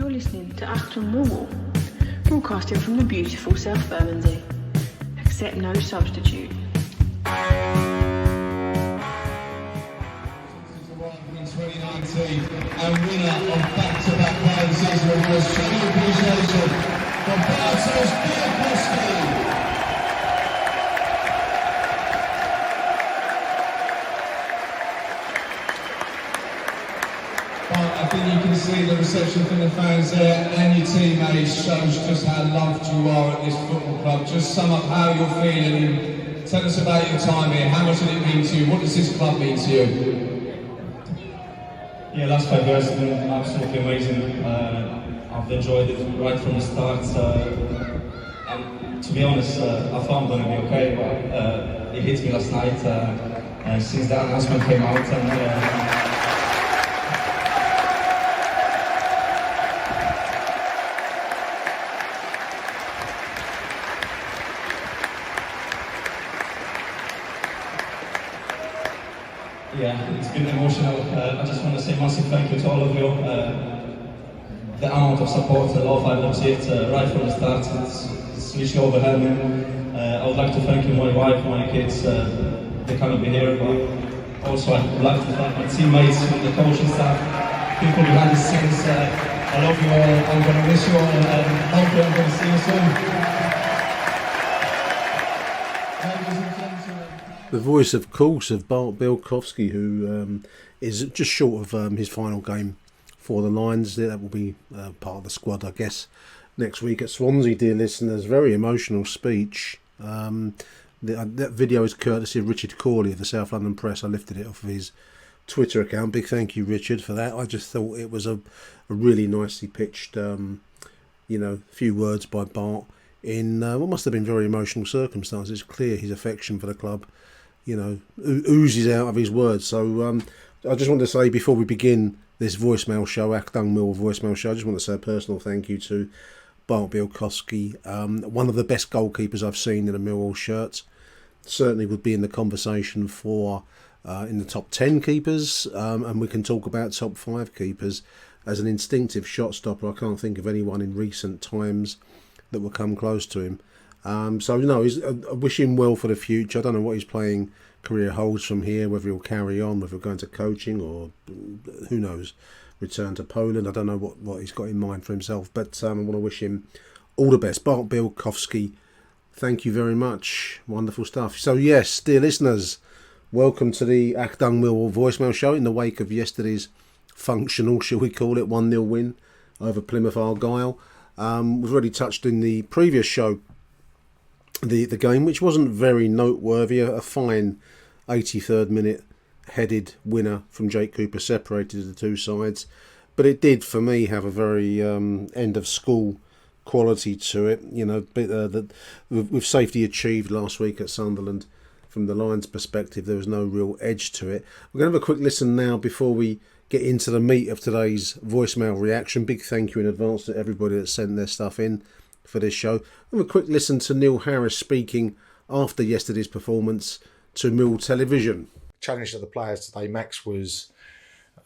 You're listening to Achtung Millwall, broadcasting from the beautiful South Bermondsey. Accept no substitute. 2019 and winner of back-to-back game season awards. Show your appreciation for Bartosz Białkowski. I think you can see the reception from the fans there and your teammates shows just how loved you are at this football club. Just sum up how you're feeling. Tell us about your time here. How much did it mean to you? What does this club mean to you? Yeah, last 5 years have been absolutely amazing. I've enjoyed it right from the start. And to be honest, I thought I'm going to be okay, but it hit me last night since the announcement came out. And yeah, it's been emotional. I just want to say massive thank you to all of you. The amount of support, the love I've received right from the start, it's literally overwhelming. I would like to thank you, my wife, my kids. They cannot be here, but also I would like to thank my teammates, the coaching staff, people behind the scenes. I love you all. I'm going to miss you all, and hopefully I'm going to see you soon. The voice, of course, of Bart Białkowski, who is just short of his final game for the Lions. That will be part of the squad, I guess, next week at Swansea, dear listeners. Very emotional speech. That video is courtesy of Richard Corley of the South London Press. I lifted it off of his Twitter account. Big thank you, Richard, for that. I just thought it was a really nicely pitched, few words by Bart in what must have been very emotional circumstances. It's clear his affection for the club oozes out of his words. So I just want to say, before we begin this voicemail show, Achtung Millwall voicemail show, I just want to say a personal thank you to Bart Białkowski, one of the best goalkeepers I've seen in a Millwall shirt. Certainly would be in the conversation for in the top 10 keepers, and we can talk about top 5 keepers. As an instinctive shot stopper, I can't think of anyone in recent times that will come close to him. I wish him well for the future. I don't know what his playing career holds from here, whether he'll carry on, whether he'll go into coaching or, who knows, return to Poland. I don't know what he's got in mind for himself, but I want to wish him all the best. Bart Białkowski, thank you very much. Wonderful stuff. So yes, dear listeners, welcome to the Achtung Millwall voicemail show in the wake of yesterday's functional, shall we call it, 1-0 win over Plymouth Argyle. We've already touched in the previous show the game, which wasn't very noteworthy. A fine 83rd minute headed winner from Jake Cooper separated the two sides, but it did for me have a very end of school quality to it. With safety achieved last week at Sunderland, from the Lions' perspective, there was no real edge to it. We're going to have a quick listen now before we get into the meat of today's voicemail reaction. Big thank you in advance to everybody that sent their stuff in for this show. Have a quick listen to Neil Harris speaking after yesterday's performance to Mill Television. Challenge to the players today, Max, was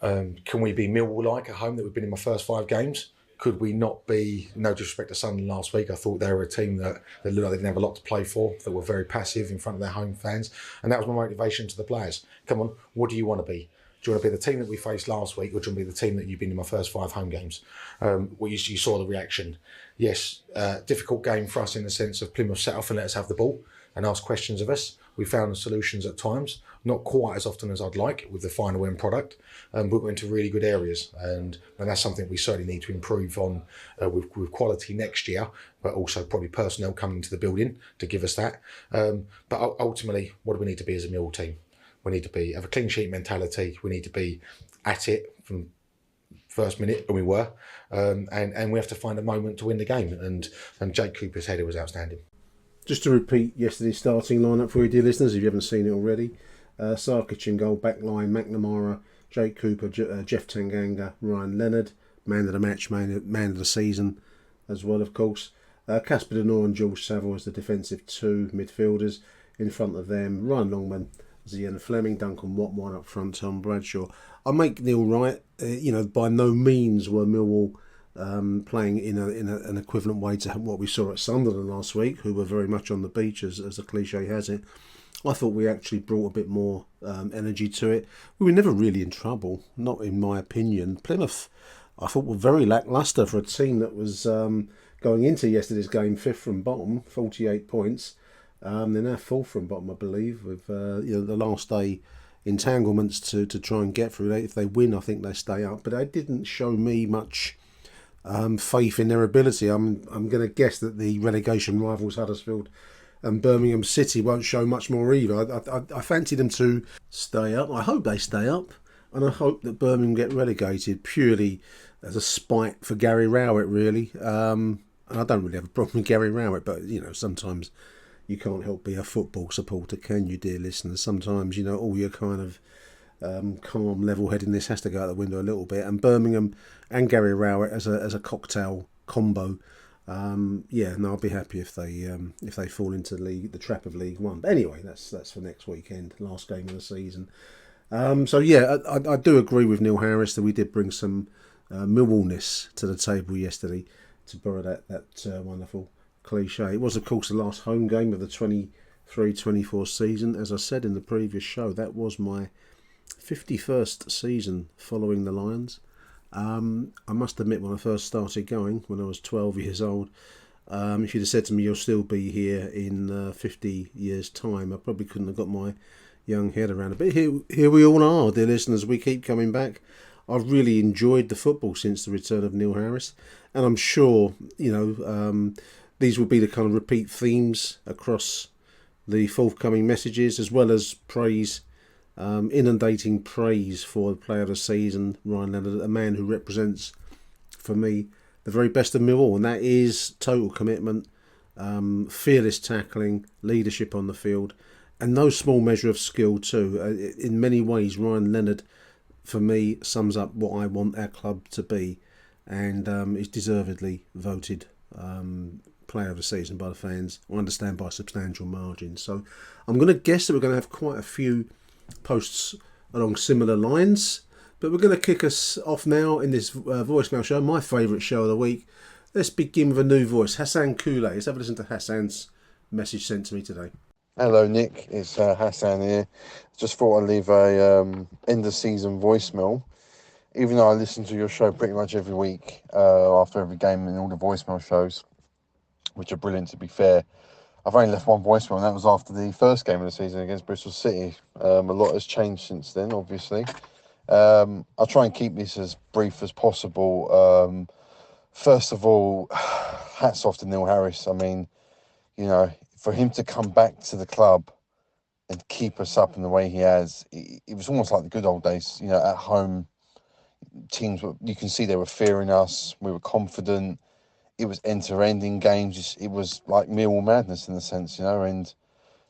can we be Millwall-like at home that we've been in my first 5 games? Could we not be, no disrespect to Sunderland last week, I thought they were a team that looked like they didn't have a lot to play for, that were very passive in front of their home fans, and that was my motivation to the players. Come on, what do you want to be? Do you want to be the team that we faced last week, or do you want to be the team that you've been in my first 5 home games? You saw the reaction. Yes, difficult game for us in the sense of Plymouth set off and let us have the ball and ask questions of us. We found the solutions at times, not quite as often as I'd like with the final end product, but we went to really good areas, and that's something we certainly need to improve on with quality next year, but also probably personnel coming to the building to give us that. But ultimately, what do we need to be as a Millwall team? We need to have a clean sheet mentality. We need to be at it from first minute, and we were, and we have to find a moment to win the game. And Jake Cooper's header was outstanding. Just to repeat yesterday's starting lineup for you, dear listeners, if you haven't seen it already: Sarkic in goal, back line, McNamara, Jake Cooper, Jeff Tanganga, Ryan Leonard, man of the match, man of the season, as well, of course. Casper Denor and George Saville as the defensive 2 midfielders. In front of them, Ryan Longman, Zian Fleming, Duncan Watmore up front, Tom Bradshaw. I make Neil right. By no means were Millwall playing in an equivalent way to what we saw at Sunderland last week, who were very much on the beach, as the cliche has it. I thought we actually brought a bit more energy to it. We were never really in trouble, not in my opinion. Plymouth, I thought, were very lacklustre for a team that was going into yesterday's game 5th from bottom, 48 points. They're now 4th from bottom, I believe, with the last day entanglements to try and get through. If they win, I think they stay up. But they didn't show me much faith in their ability. I'm going to guess that the relegation rivals Huddersfield and Birmingham City won't show much more either. I fancy them to stay up. I hope they stay up, and I hope that Birmingham get relegated purely as a spite for Gary Rowett, really. And I don't really have a problem with Gary Rowett, but sometimes you can't help be a football supporter, can you, dear listeners? Sometimes all your kind of calm level-headedness has to go out the window a little bit. And Birmingham and Gary Rowett as a cocktail combo. I'll be happy if they fall into the trap of League One. But anyway, that's for next weekend, last game of the season. I do agree with Neil Harris that we did bring some Millwallness to the table yesterday, to borrow that wonderful cliche. It was, of course, the last home game of the 23-24 season. As I said in the previous show, that was my 51st season following the Lions. I must admit, when I first started going, when I was 12 years old, if you'd have said to me you'll still be here in 50 years' time, I probably couldn't have got my young head around it. But here we all are, dear listeners. We keep coming back. I've really enjoyed the football since the return of Neil Harris, and I'm sure these will be the kind of repeat themes across the forthcoming messages, as well as praise. Inundating praise for the player of the season, Ryan Leonard, a man who represents, for me, the very best of Millwall, and that is total commitment, fearless tackling, leadership on the field, and no small measure of skill too. In many ways, Ryan Leonard, for me, sums up what I want our club to be, and is deservedly voted player of the season by the fans. I understand by a substantial margin. So I'm going to guess that we're going to have quite a few posts along similar lines, but we're going to kick us off now in this voicemail show, my favourite show of the week. Let's begin with a new voice, Hassan Koule. Let's have a listen to Hassan's message sent to me today. Hello Nick, it's Hassan here. Just thought I'd leave a end of season voicemail, even though I listen to your show pretty much every week after every game, and all the voicemail shows, which are brilliant to be fair. I've only left one voicemail, and that was after the first game of the season against Bristol City. A lot has changed since then, obviously. I'll try and keep this as brief as possible. First of all, hats off to Neil Harris. I mean, for him to come back to the club and keep us up in the way he has, it was almost like the good old days. At home, teams, you can see they were fearing us. We were confident. It was end-to-end in games. It was like Millwall madness in a sense, and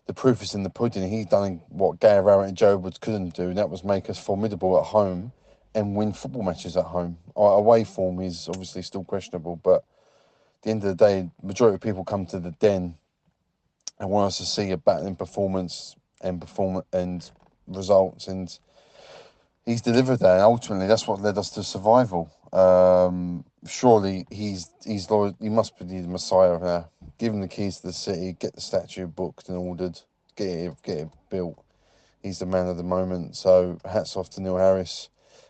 the proof is in the pudding. He's done what Gary Rowett and Joe Woods couldn't do, and that was make us formidable at home and win football matches at home. Our away form is obviously still questionable, but at the end of the day, majority of people come to the Den and want us to see a battling performance and results, and he's delivered that. And ultimately, that's what led us to survival. Surely he's loyal. He must be the Messiah now. Give him the keys to the city, get the statue booked and ordered, get it built. He's the man of the moment. So hats off to Neil Harris.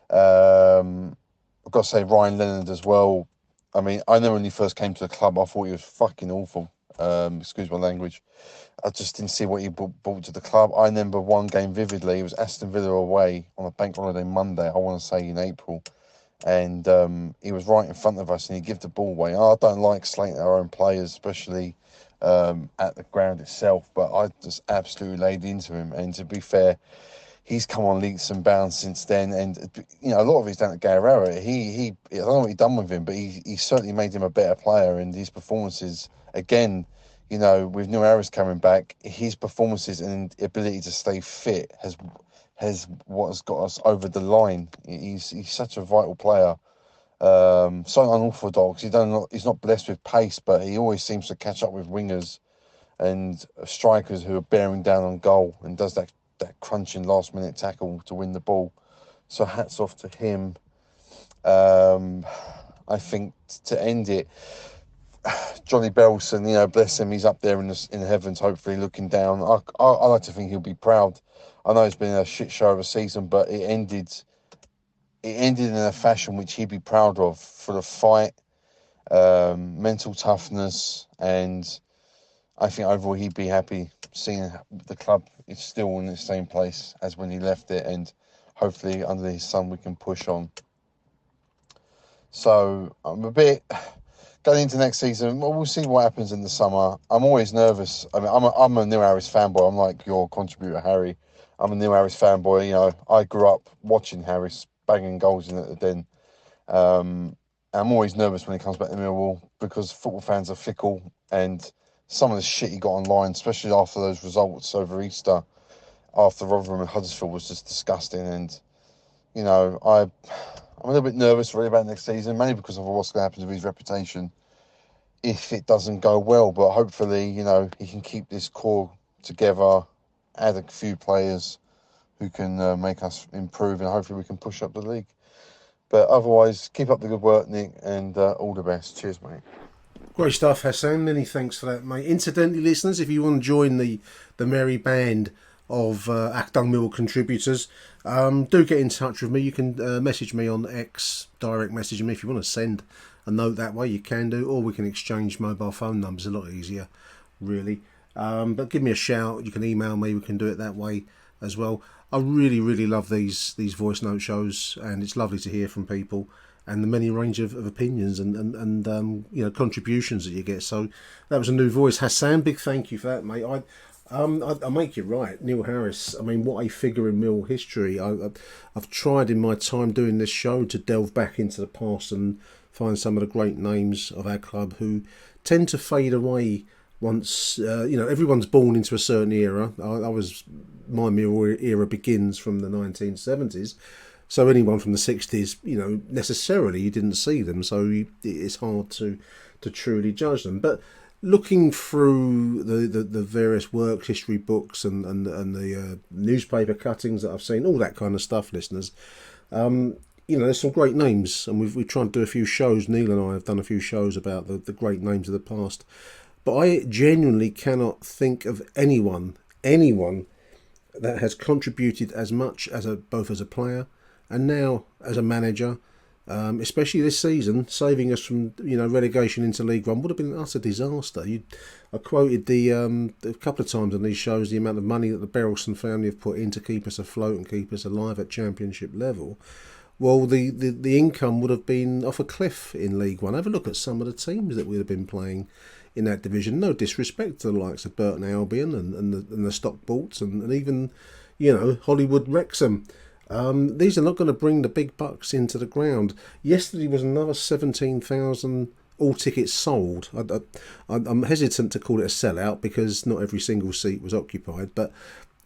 I've got to say Ryan Leonard as well. I mean, I know when he first came to the club, I thought he was fucking awful. Excuse my language. I just didn't see what he brought to the club. I remember one game vividly. It was Aston Villa away on a bank holiday Monday, I want to say in April. And he was right in front of us and he'd give the ball away. I don't like slating our own players, especially at the ground itself, but I just absolutely laid into him. And to be fair, he's come on leaps and bounds since then. And, a lot of it's down to Gary Rowett. I don't know what he's done with him, but he certainly made him a better player. And his performances, again, with Neil Harris coming back, his performances and ability to stay fit has what has got us over the line. He's such a vital player. So unorthodox. He's not blessed with pace, but he always seems to catch up with wingers and strikers who are bearing down on goal and does that crunching last minute tackle to win the ball. So hats off to him. I think to end it, Johnny Belson, you know, bless him, he's up there in the heavens, hopefully looking down. I like to think he'll be proud. I know it's been a shit show of a season, but it ended in a fashion which he'd be proud of, for the fight, mental toughness, and I think overall he'd be happy seeing the club is still in the same place as when he left it, and hopefully under his son we can push on. So I'm a bit going into next season. Well, we'll see what happens in the summer. I'm always nervous. I mean, I'm a Neil Harris fanboy. I'm like your contributor, Harry. I'm a Neil Harris fanboy. You know, I grew up watching Harris banging goals in at the Den. I'm always nervous when he comes back to Millwall, because football fans are fickle, and some of the shit he got online, especially after those results over Easter, after Rotherham and Huddersfield, was just disgusting. And you know, I'm a little bit nervous really about next season, mainly because of what's going to happen to his reputation if it doesn't go well. But hopefully, you know, he can keep this core together, add a few players who can make us improve, and hopefully we can push up the league. But otherwise, keep up the good work, Nick, and all the best. Cheers, mate. Great stuff, Hassan. Many thanks for that, mate. Incidentally, listeners, if you want to join the merry band of Achtung Millwall contributors, do get in touch with me. You can message me on X, direct message me. If you want to send a note that way, you can do, or we can exchange mobile phone numbers. A lot easier, really. But give me a shout. You can email me. We can do it that way as well. I really, really love these voice note shows, and it's lovely to hear from people and the many range of opinions and you know, contributions that you get. So that was a new voice, Hassan. Big thank you for that, mate. I make you right, Neil Harris. I mean, what a figure in Mill history. I've tried in my time doing this show to delve back into the past and find some of the great names of our club who tend to fade away once you know, everyone's born into a certain era. My Mill era begins from the 1970s. So anyone from the 60s, you know, necessarily you didn't see them, so it's hard to truly judge them. But looking through the various works, history books, and the newspaper cuttings that I've seen, all that kind of stuff, listeners, you know, there's some great names, and we've tried to do a few shows. Neil and I have done a few shows about the great names of the past. But I genuinely cannot think of anyone that has contributed as much as both as a player and now as a manager, especially this season, saving us from, you know, relegation into League One would have been an utter disaster. I quoted a couple of times on these shows the amount of money that the Berylson family have put in to keep us afloat and keep us alive at Championship level. Well, the income would have been off a cliff in League One. Have a look at some of the teams that would have been playing in that division. No disrespect to the likes of Burton Albion and the Stockports and even, you know, Hollywood Wrexham. These are not going to bring the big bucks into the ground. Yesterday was another 17,000 all tickets sold. I'm hesitant to call it a sellout because not every single seat was occupied, but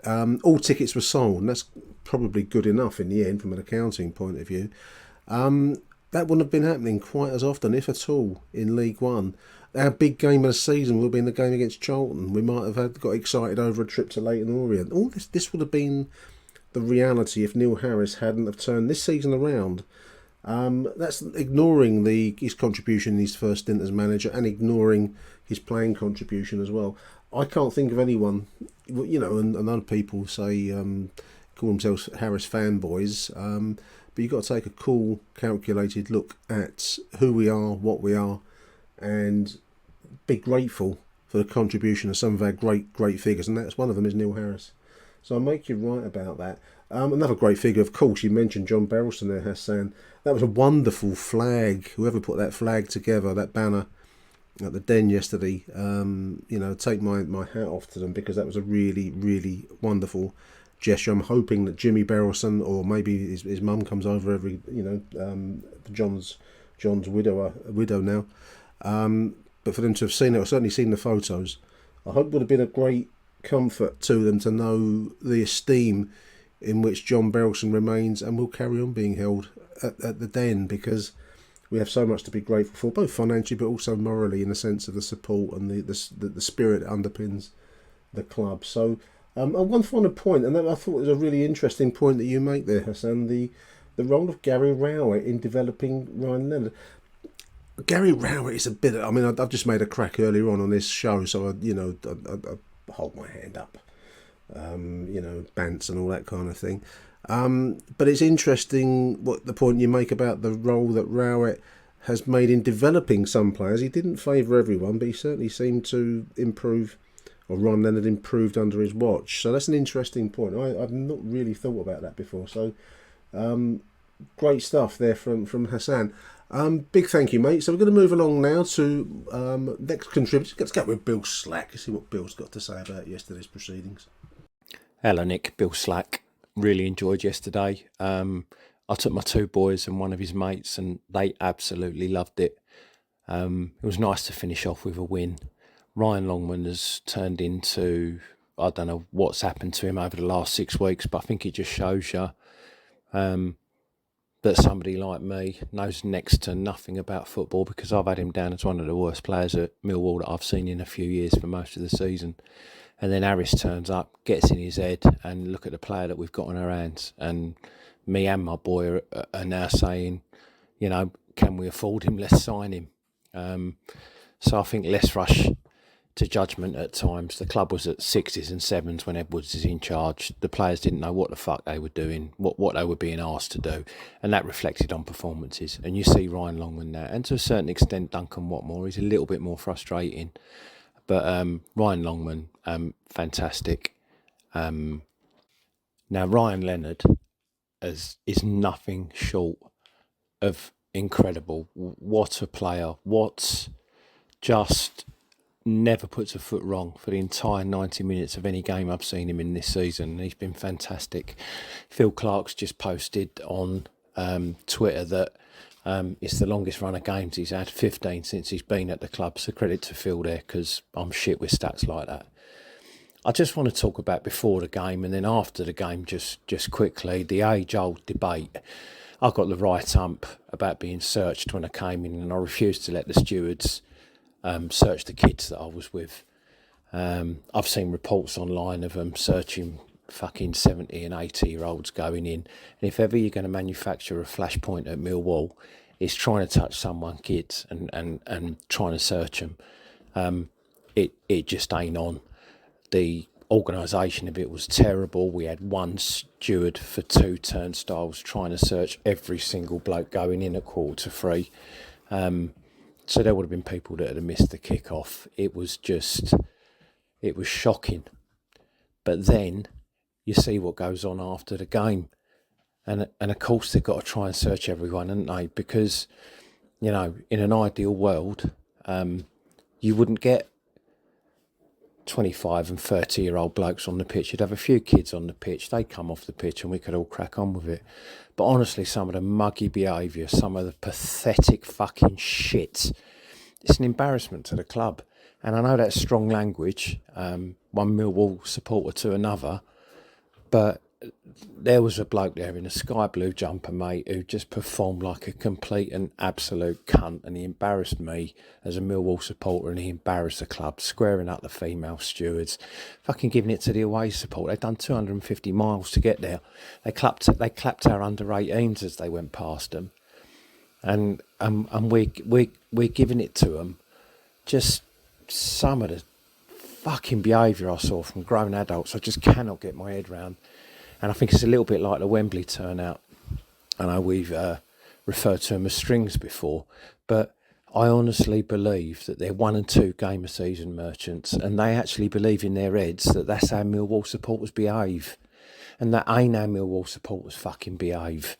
all tickets were sold, and that's probably good enough in the end from an accounting point of view. That wouldn't have been happening quite as often, if at all, in League One. Our big game of the season will be in the game against Charlton. We might have got excited over a trip to Leyton Orient. All this would have been the reality if Neil Harris hadn't have turned this season around. That's ignoring his contribution in his first stint as manager and ignoring his playing contribution as well. I can't think of anyone, you know, and other people say call themselves Harris fanboys, but you've got to take a cool, calculated look at who we are, what we are, and be grateful for the contribution of some of our great figures, and that's one of them is Neil Harris. So I'll make you right about that. Another great figure, of course, you mentioned John Berylson there, Hassan. That was a wonderful flag. Whoever put that flag together, that banner at the Den yesterday, you know, take my hat off to them, because that was a really, really wonderful gesture. I'm hoping that Jimmy Berylson, or maybe his mum comes over every, you know, John's widow now. But for them to have seen it, or certainly seen the photos, I hope it would have been a great comfort to them to know the esteem in which John Berylson remains and will carry on being held at the Den, because we have so much to be grateful for, both financially but also morally, in the sense of the support and the spirit that underpins the club. So one final point, and that I thought was a really interesting point that you make there, Hassan, the role of Gary Rowett in developing Ryan Leonard. Gary Rowett is a bit. I mean, I've just made a crack earlier on this show, so I hold my hand up. Bants and all that kind of thing. But it's interesting what the point you make about the role that Rowett has made in developing some players. He didn't favour everyone, but he certainly seemed to improve, or Ron Leonard improved under his watch. So that's an interesting point. I've not really thought about that before. So great stuff there from Hassan. Big thank you, mate. So we're going to move along now to next contributor. Let's go with Bill Slack. See what Bill's got to say about yesterday's proceedings. Hello, Nick. Bill Slack. Really enjoyed yesterday. I took my two boys and one of his mates, and they absolutely loved it. It was nice to finish off with a win. Ryan Longman has turned into, I don't know what's happened to him over the last 6 weeks, but I think it just shows you that somebody like me knows next to nothing about football, because I've had him down as one of the worst players at Millwall that I've seen in a few years for most of the season. And then Harris turns up, gets in his head, and look at the player that we've got on our hands. And me and my boy are now saying, can we afford him? Let's sign him. So I think less rush to judgment at times. The club was at 6s and 7s when Edwards is in charge. The players didn't know what the fuck they were doing, what they were being asked to do, and that reflected on performances. And you see Ryan Longman now, and to a certain extent Duncan Watmore. He's a little bit more frustrating, but Ryan Longman, fantastic. Now Ryan Leonard is nothing short of incredible. What a player! What just never puts a foot wrong for the entire 90 minutes of any game I've seen him in this season. He's been fantastic. Phil Clark's just posted on Twitter that it's the longest run of games he's had, 15 since he's been at the club. So credit to Phil there, because I'm shit with stats like that. I just want to talk about before the game and then after the game, just quickly, the age-old debate. I got the right ump about being searched when I came in, and I refused to let the stewards search the kids that I was with. I've seen reports online of them searching fucking 70 and 80-year-olds going in. And if ever you're going to manufacture a flashpoint at Millwall, it's trying to touch someone's kids and trying to search them. It just ain't on. The organisation of it was terrible. We had one steward for 2 turnstiles trying to search every single bloke going in at 2:45. So there would have been people that had missed the kick-off. It was shocking. But then you see what goes on after the game. And of course they've got to try and search everyone, haven't they? Because, in an ideal world, you wouldn't get 25 and 30-year-old blokes on the pitch. You'd have a few kids on the pitch. They'd come off the pitch and we could all crack on with it. But honestly, some of the muggy behaviour, some of the pathetic fucking shit, it's an embarrassment to the club. And I know that's strong language, one Millwall supporter to another, but there was a bloke there in a sky blue jumper, mate, who just performed like a complete and absolute cunt, and he embarrassed me as a Millwall supporter, and he embarrassed the club, squaring up the female stewards, fucking giving it to the away support. They'd done 250 miles to get there. They clapped our under-18s as they went past them, and we're giving it to them. Just some of the fucking behaviour I saw from grown adults, I just cannot get my head round. And I think it's a little bit like the Wembley turnout. I know we've referred to them as strings before, but I honestly believe that they're 1 and 2 game a season merchants, and they actually believe in their heads that that's how Millwall supporters behave, and that ain't how Millwall supporters fucking behave.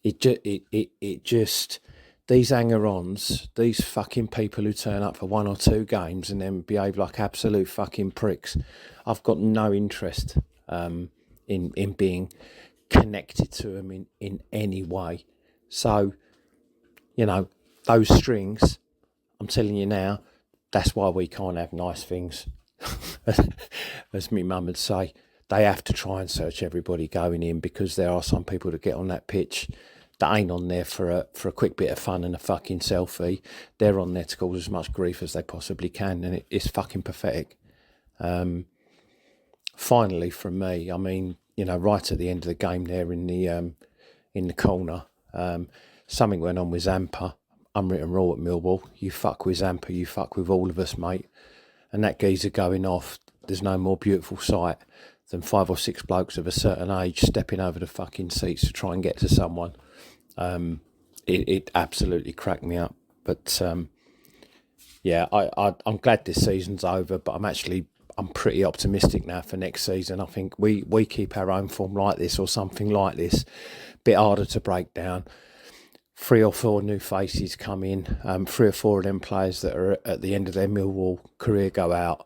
It just these hanger-ons, these fucking people who turn up for 1 or 2 games and then behave like absolute fucking pricks. I've got no interest in being connected to them in any way. So, those strings, I'm telling you now, that's why we can't have nice things. As my mum would say, they have to try and search everybody going in, because there are some people that get on that pitch that ain't on there for a quick bit of fun and a fucking selfie. They're on there to cause as much grief as they possibly can, and it's fucking pathetic. Finally, from me, I mean, right at the end of the game there in the corner, something went on with Zampa. unwritten rule at Millwall. You fuck with Zampa, you fuck with all of us, mate. And that geezer going off, there's no more beautiful sight than 5 or 6 blokes of a certain age stepping over the fucking seats to try and get to someone. It absolutely cracked me up. But yeah, I'm glad this season's over, but I'm pretty optimistic now for next season. I think we keep our own form like this or something like this, bit harder to break down. 3 or 4 new faces come in, 3 or 4 of them players that are at the end of their Millwall career go out,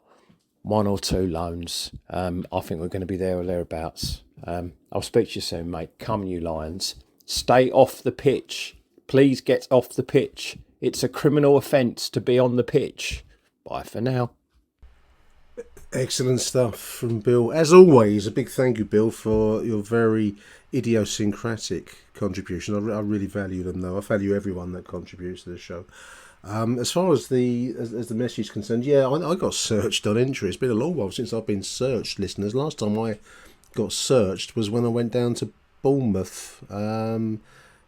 1 or 2 loans. I think we're going to be there or thereabouts. I'll speak to you soon, mate. Come, you Lions. Stay off the pitch. Please get off the pitch. It's a criminal offence to be on the pitch. Bye for now. Excellent stuff from Bill. As always, a big thank you, Bill, for your very idiosyncratic contribution. I really value them, though. I value everyone that contributes to the show. As far as the message is concerned, yeah, I got searched on entry. It's been a long while since I've been searched, listeners. Last time I got searched was when I went down to Bournemouth.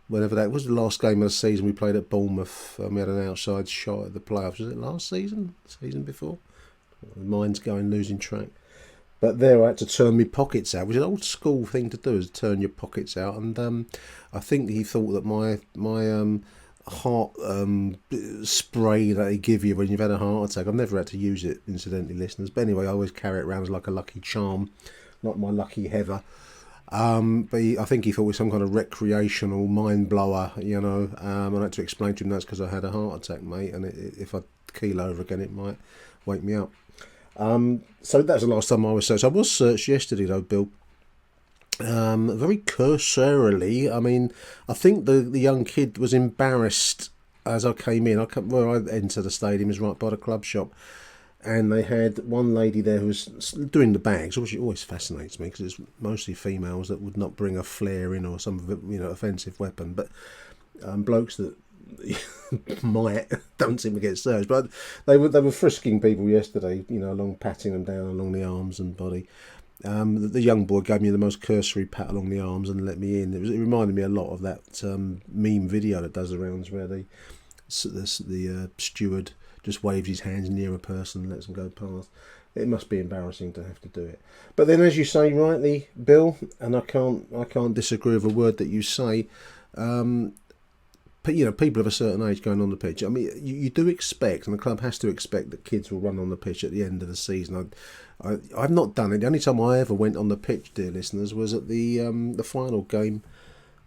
Whenever that was, the last game of the season we played at Bournemouth. We had an outside shot at the playoffs. Was it last season? Season before? Mine's losing track. But there I had to turn my pockets out, which is an old school thing to do, is turn your pockets out. And I think he thought that my heart spray that they give you when you've had a heart attack, I've never had to use it, incidentally, listeners. But anyway, I always carry it around as like a lucky charm, not my lucky heather. But I think he thought it was some kind of recreational mind blower, you know. I had to explain to him that's because I had a heart attack, mate, and if I keel over again, it might wake me up. So that's the last time I was searched. I was searched yesterday, though, Bill. Very cursorily. I mean, I think the young kid was embarrassed as I came in. Where I entered the stadium is right by the club shop. And they had one lady there who was doing the bags, which always fascinates me because it's mostly females that would not bring a flare in or some offensive weapon. But blokes that might don't seem to get searched. But they were frisking people yesterday, along patting them down along the arms and body. The young boy gave me the most cursory pat along the arms and let me in. It reminded me a lot of that meme video that does the rounds where the steward just waves his hands near a person and lets them go past. It must be embarrassing to have to do it. But then, as you say rightly, Bill, and I can't disagree with a word that you say. But people of a certain age going on the pitch. I mean, you do expect, and the club has to expect, that kids will run on the pitch at the end of the season. I've not done it. The only time I ever went on the pitch, dear listeners, was at the final game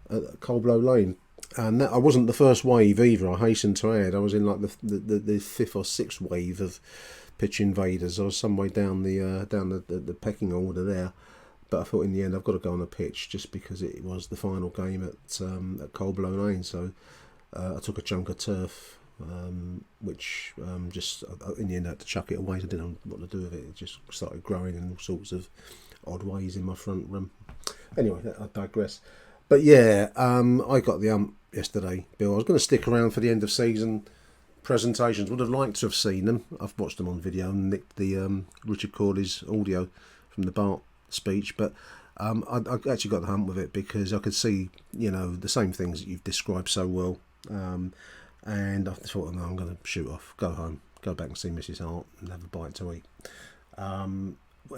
at Coldblow Lane. And I wasn't the first wave either. I hasten to add, I was in like the 5th or 6th wave of pitch invaders. I was some way down the pecking order there. But I thought in the end I've got to go on the pitch just because it was the final game at Coldblow Lane. So I took a chunk of turf, which just in the end I had to chuck it away. I didn't know what to do with it. It just started growing in all sorts of odd ways in my front room. Anyway, I digress. But yeah, I got the yesterday, Bill. I was going to stick around for the end of season presentations. Would have liked to have seen them. I've watched them on video and nicked the Richard Corley's audio from the Bart speech. But I actually got the hump with it because I could see, the same things that you've described so well. And I thought, no, I'm going to shoot off, go home, go back and see Mrs. Hart and have a bite to eat.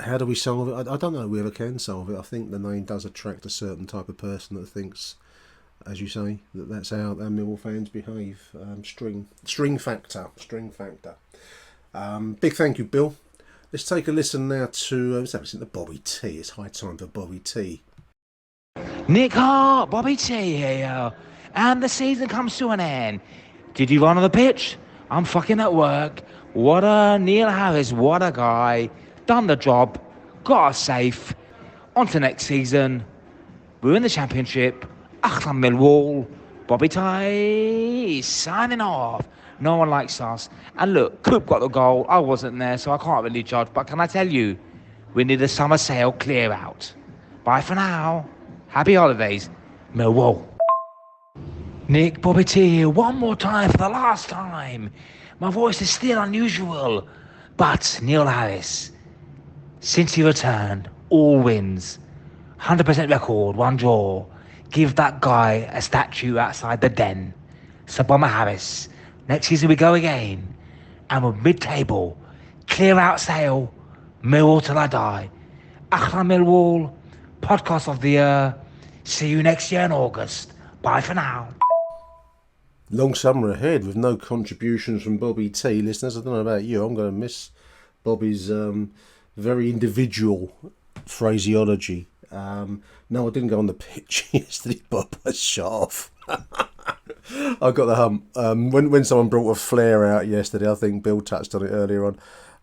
How do we solve it? I don't know if we ever can solve it. I think the name does attract a certain type of person that thinks, as you say, that's how Millwall fans behave. String factor. Big thank you, Bill. Let's take a listen now to the Bobby T. It's high time for Bobby T. Nick Hart, Bobby T here, and the season comes to an end. Did you run on the pitch? I'm fucking at work. What a Neil Harris, what a guy. Done the job, got us safe. On to next season. We're in the championship. Achtung, Millwall. Bobby T signing off. No one likes us. And look, Coop got the goal. I wasn't there, so I can't really judge. But can I tell you, we need the summer sale clear out. Bye for now. Happy holidays, Millwall. Nick, Bobby T here, one more time for the last time. My voice is still unusual. But Neil Harris, since he returned, all wins. 100% record, one draw. Give that guy a statue outside the den. Sir Bomber Harris. Next season we go again. And we're mid-table. Clear out sail. Millwall till I die. Achtung, Millwall. Podcast of the year. See you next year in August. Bye for now. Long summer ahead with no contributions from Bobby T. Listeners, I don't know about you, I'm going to miss Bobby's very individual phraseology. No, I didn't go on the pitch yesterday, Bob. I shut off. I got the hump. When someone brought a flare out yesterday, I think Bill touched on it earlier on.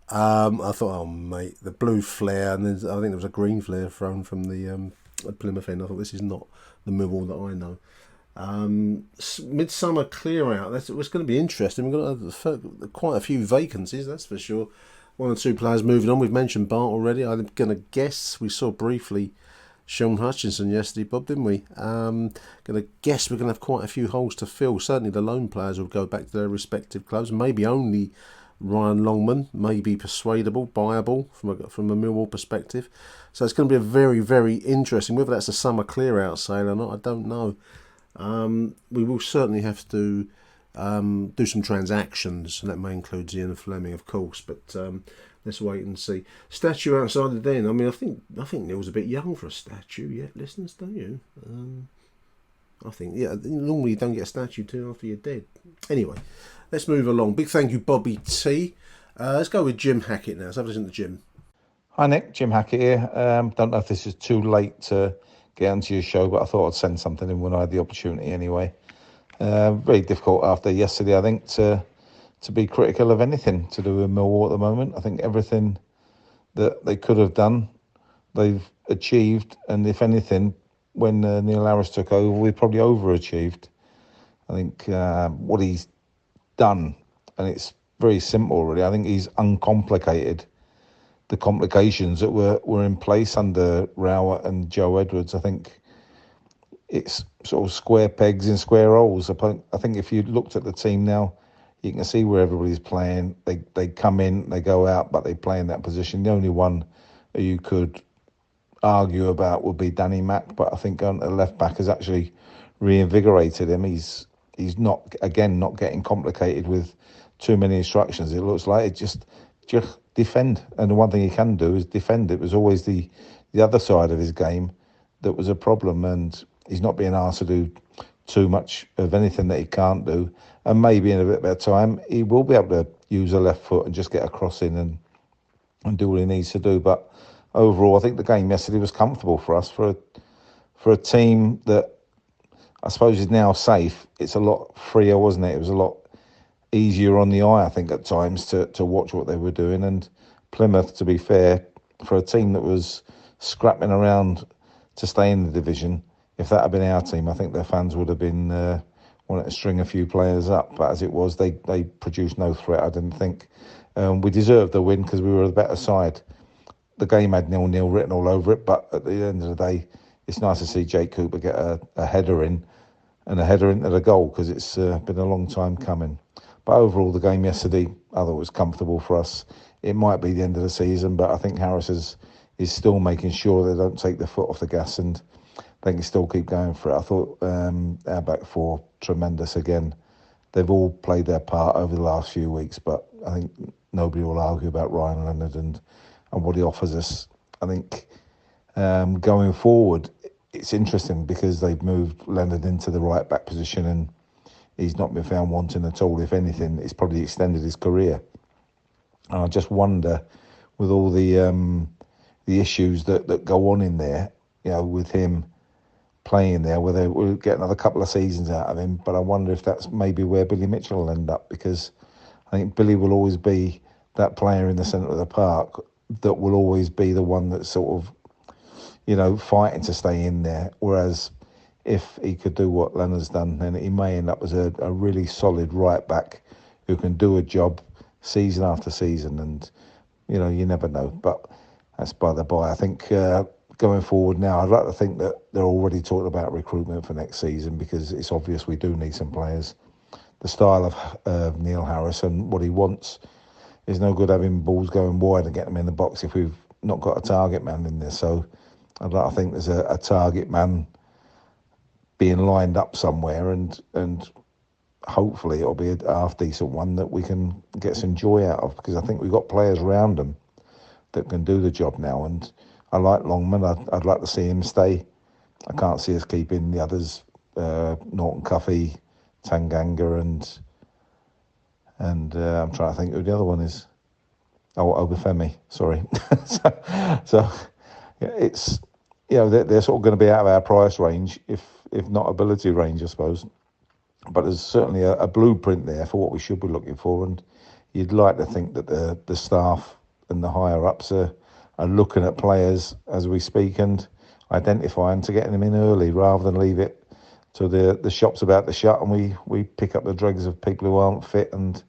I thought, oh mate, the blue flare, and then I think there was a green flare thrown from the Plymouth end. I thought, this is not the Millwall that I know. Midsummer clear out. It's going to be interesting. We've got quite a few vacancies, that's for sure. One or two players moving on. We've mentioned Bart already. I'm going to guess we saw briefly Sean Hutchinson yesterday, Bob, didn't we? Going to guess we're going to have quite a few holes to fill. Certainly the loan players will go back to their respective clubs. Maybe only Ryan Longman may be persuadable, buyable from a Millwall perspective. So it's going to be a very, very interesting. Whether that's a summer clear out sale or not, I don't know. We will certainly have to do some transactions, and that may include Ian Fleming, of course, but let's wait and see. Statue outside the den. I mean, I think Neil's a bit young for a statue yet, listeners, don't you? I think, yeah, normally you don't get a statue till after you're dead. Anyway, let's move along. Big thank you, Bobby T. Let's go with Jim Hackett now. Let's have a listen to Jim. Hi Nick, Jim Hackett here. Don't know if this is too late to get onto your show, but I thought I'd send something in when I had the opportunity anyway. Very difficult after yesterday, I think, to be critical of anything to do with Millwall at the moment. I think everything that they could have done, they've achieved, and if anything, when Neil Harris took over, we probably overachieved. I think what he's done, and it's very simple really, I think he's uncomplicated the complications that were in place under Rowett and Joe Edwards. I think it's sort of square pegs in square holes. I think if you looked at the team now, you can see where everybody's playing. They come in, they go out, but they play in that position. The only one you could argue about would be Danny Mack, but I think going to the left back has actually reinvigorated him. He's not getting complicated with too many instructions. It looks like it just defend, and the one thing he can do is defend. It was always the other side of his game that was a problem, and he's not being asked to do too much of anything that he can't do. And maybe in a bit better time, he will be able to use a left foot and just get a cross in and do what he needs to do. But overall, I think the game yesterday was comfortable for us, for a team that I suppose is now safe. It's a lot freer, wasn't it? It was a lot easier on the eye, I think, at times to watch what they were doing. And Plymouth, to be fair, for a team that was scrapping around to stay in the division, if that had been our team, I think their fans would have been wanting to string a few players up. But as it was, they produced no threat, I didn't think. We deserved the win because we were the better side. The game had 0-0 written all over it, but at the end of the day, it's nice to see Jake Cooper get a header in, and a header into the goal, because it's been a long time coming. But overall, the game yesterday, I thought was comfortable for us. It might be the end of the season, but I think Harris is still making sure they don't take the foot off the gas, and they can still keep going for it. I thought our back four, tremendous again. They've all played their part over the last few weeks, but I think nobody will argue about Ryan Leonard and what he offers us. I think going forward, it's interesting because they've moved Leonard into the right back position, and he's not been found wanting at all. If anything, it's probably extended his career. And I just wonder, with all the issues that go on in there, with him playing there, whether we'll get another couple of seasons out of him. But I wonder if that's maybe where Billy Mitchell will end up, because I think Billy will always be that player in the centre of the park that will always be the one that's sort of, fighting to stay in there. Whereas if he could do what Leonard's done, then he may end up as a really solid right back who can do a job season after season. And, you never know. But that's by the by. I think going forward now, I'd like to think that they're already talking about recruitment for next season, because it's obvious we do need some players. The style of Neil Harris and what he wants is no good having balls going wide and getting them in the box if we've not got a target man in there. So I'd like to think there's a target man being lined up somewhere, and hopefully it'll be a half decent one that we can get some joy out of, because I think we've got players around them that can do the job now. And I like Longman. I'd like to see him stay. I can't see us keeping the others, Norton Cuffy, Tanganga, and I'm trying to think who the other one is. Oh, Obafemi, sorry. so yeah, it's, they're sort of going to be out of our price range, if not ability range, I suppose. But there's certainly a blueprint there for what we should be looking for, and you'd like to think that the staff and the higher ups are looking at players as we speak and identifying to getting them in early, rather than leave it till the shop's about to shut and we pick up the dregs of people who aren't fit and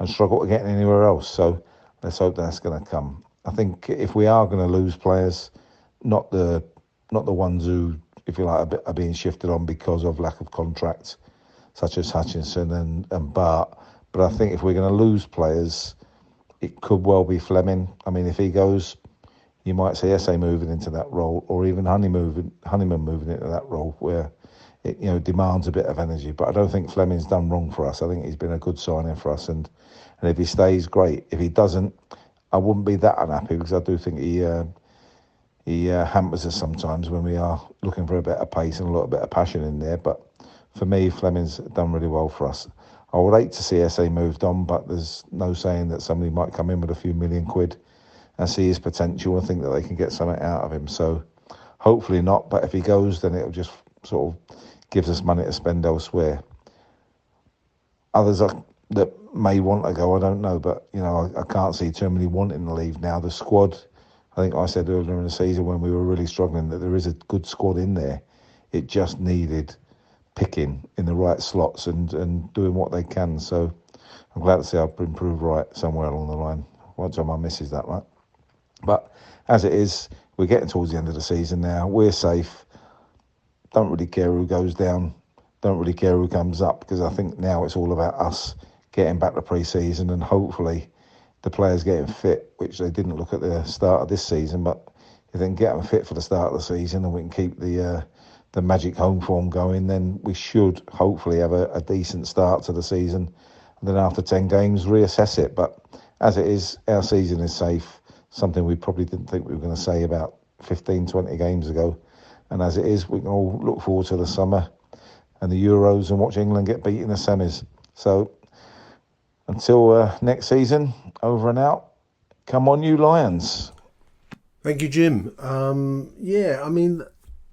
struggle to get anywhere else. So let's hope that's going to come. I think if we are going to lose players, not the ones who, if you like, are being shifted on because of lack of contracts, such as Hutchinson and Bart. But I think if we're going to lose players, it could well be Fleming. I mean, if he goes, you might see SA moving into that role, or even Honeyman moving into that role where it demands a bit of energy. But I don't think Fleming's done wrong for us. I think he's been a good signing for us, and if he stays, great. If he doesn't, I wouldn't be that unhappy, because I do think he hampers us sometimes when we are looking for a bit of pace and a little bit of passion in there. But for me, Fleming's done really well for us. I would hate to see SA moved on, but there's no saying that somebody might come in with a few million quid and see his potential and think that they can get something out of him. So hopefully not, but if he goes, then it'll just sort of gives us money to spend elsewhere. Others that may want to go, I don't know, but I can't see too many wanting to leave now. The squad, I think I said earlier in the season when we were really struggling, that there is a good squad in there. It just needed picking in the right slots and doing what they can. So I'm glad to see I've improved right somewhere along the line. I won't tell my missus that, right? But as it is, we're getting towards the end of the season now. We're safe. Don't really care who goes down. Don't really care who comes up, because I think now it's all about us getting back to pre-season and hopefully the players getting fit, which they didn't look at the start of this season. But if they can get them fit for the start of the season and we can keep the magic home form going, then we should hopefully have a decent start to the season. And then after 10 games, reassess it. But as it is, our season is safe, something we probably didn't think we were going to say about 15, 20 games ago. And as it is, we can all look forward to the summer and the Euros and watch England get beat in the semis. So until next season, over and out. Come on, you Lions. Thank you, Jim.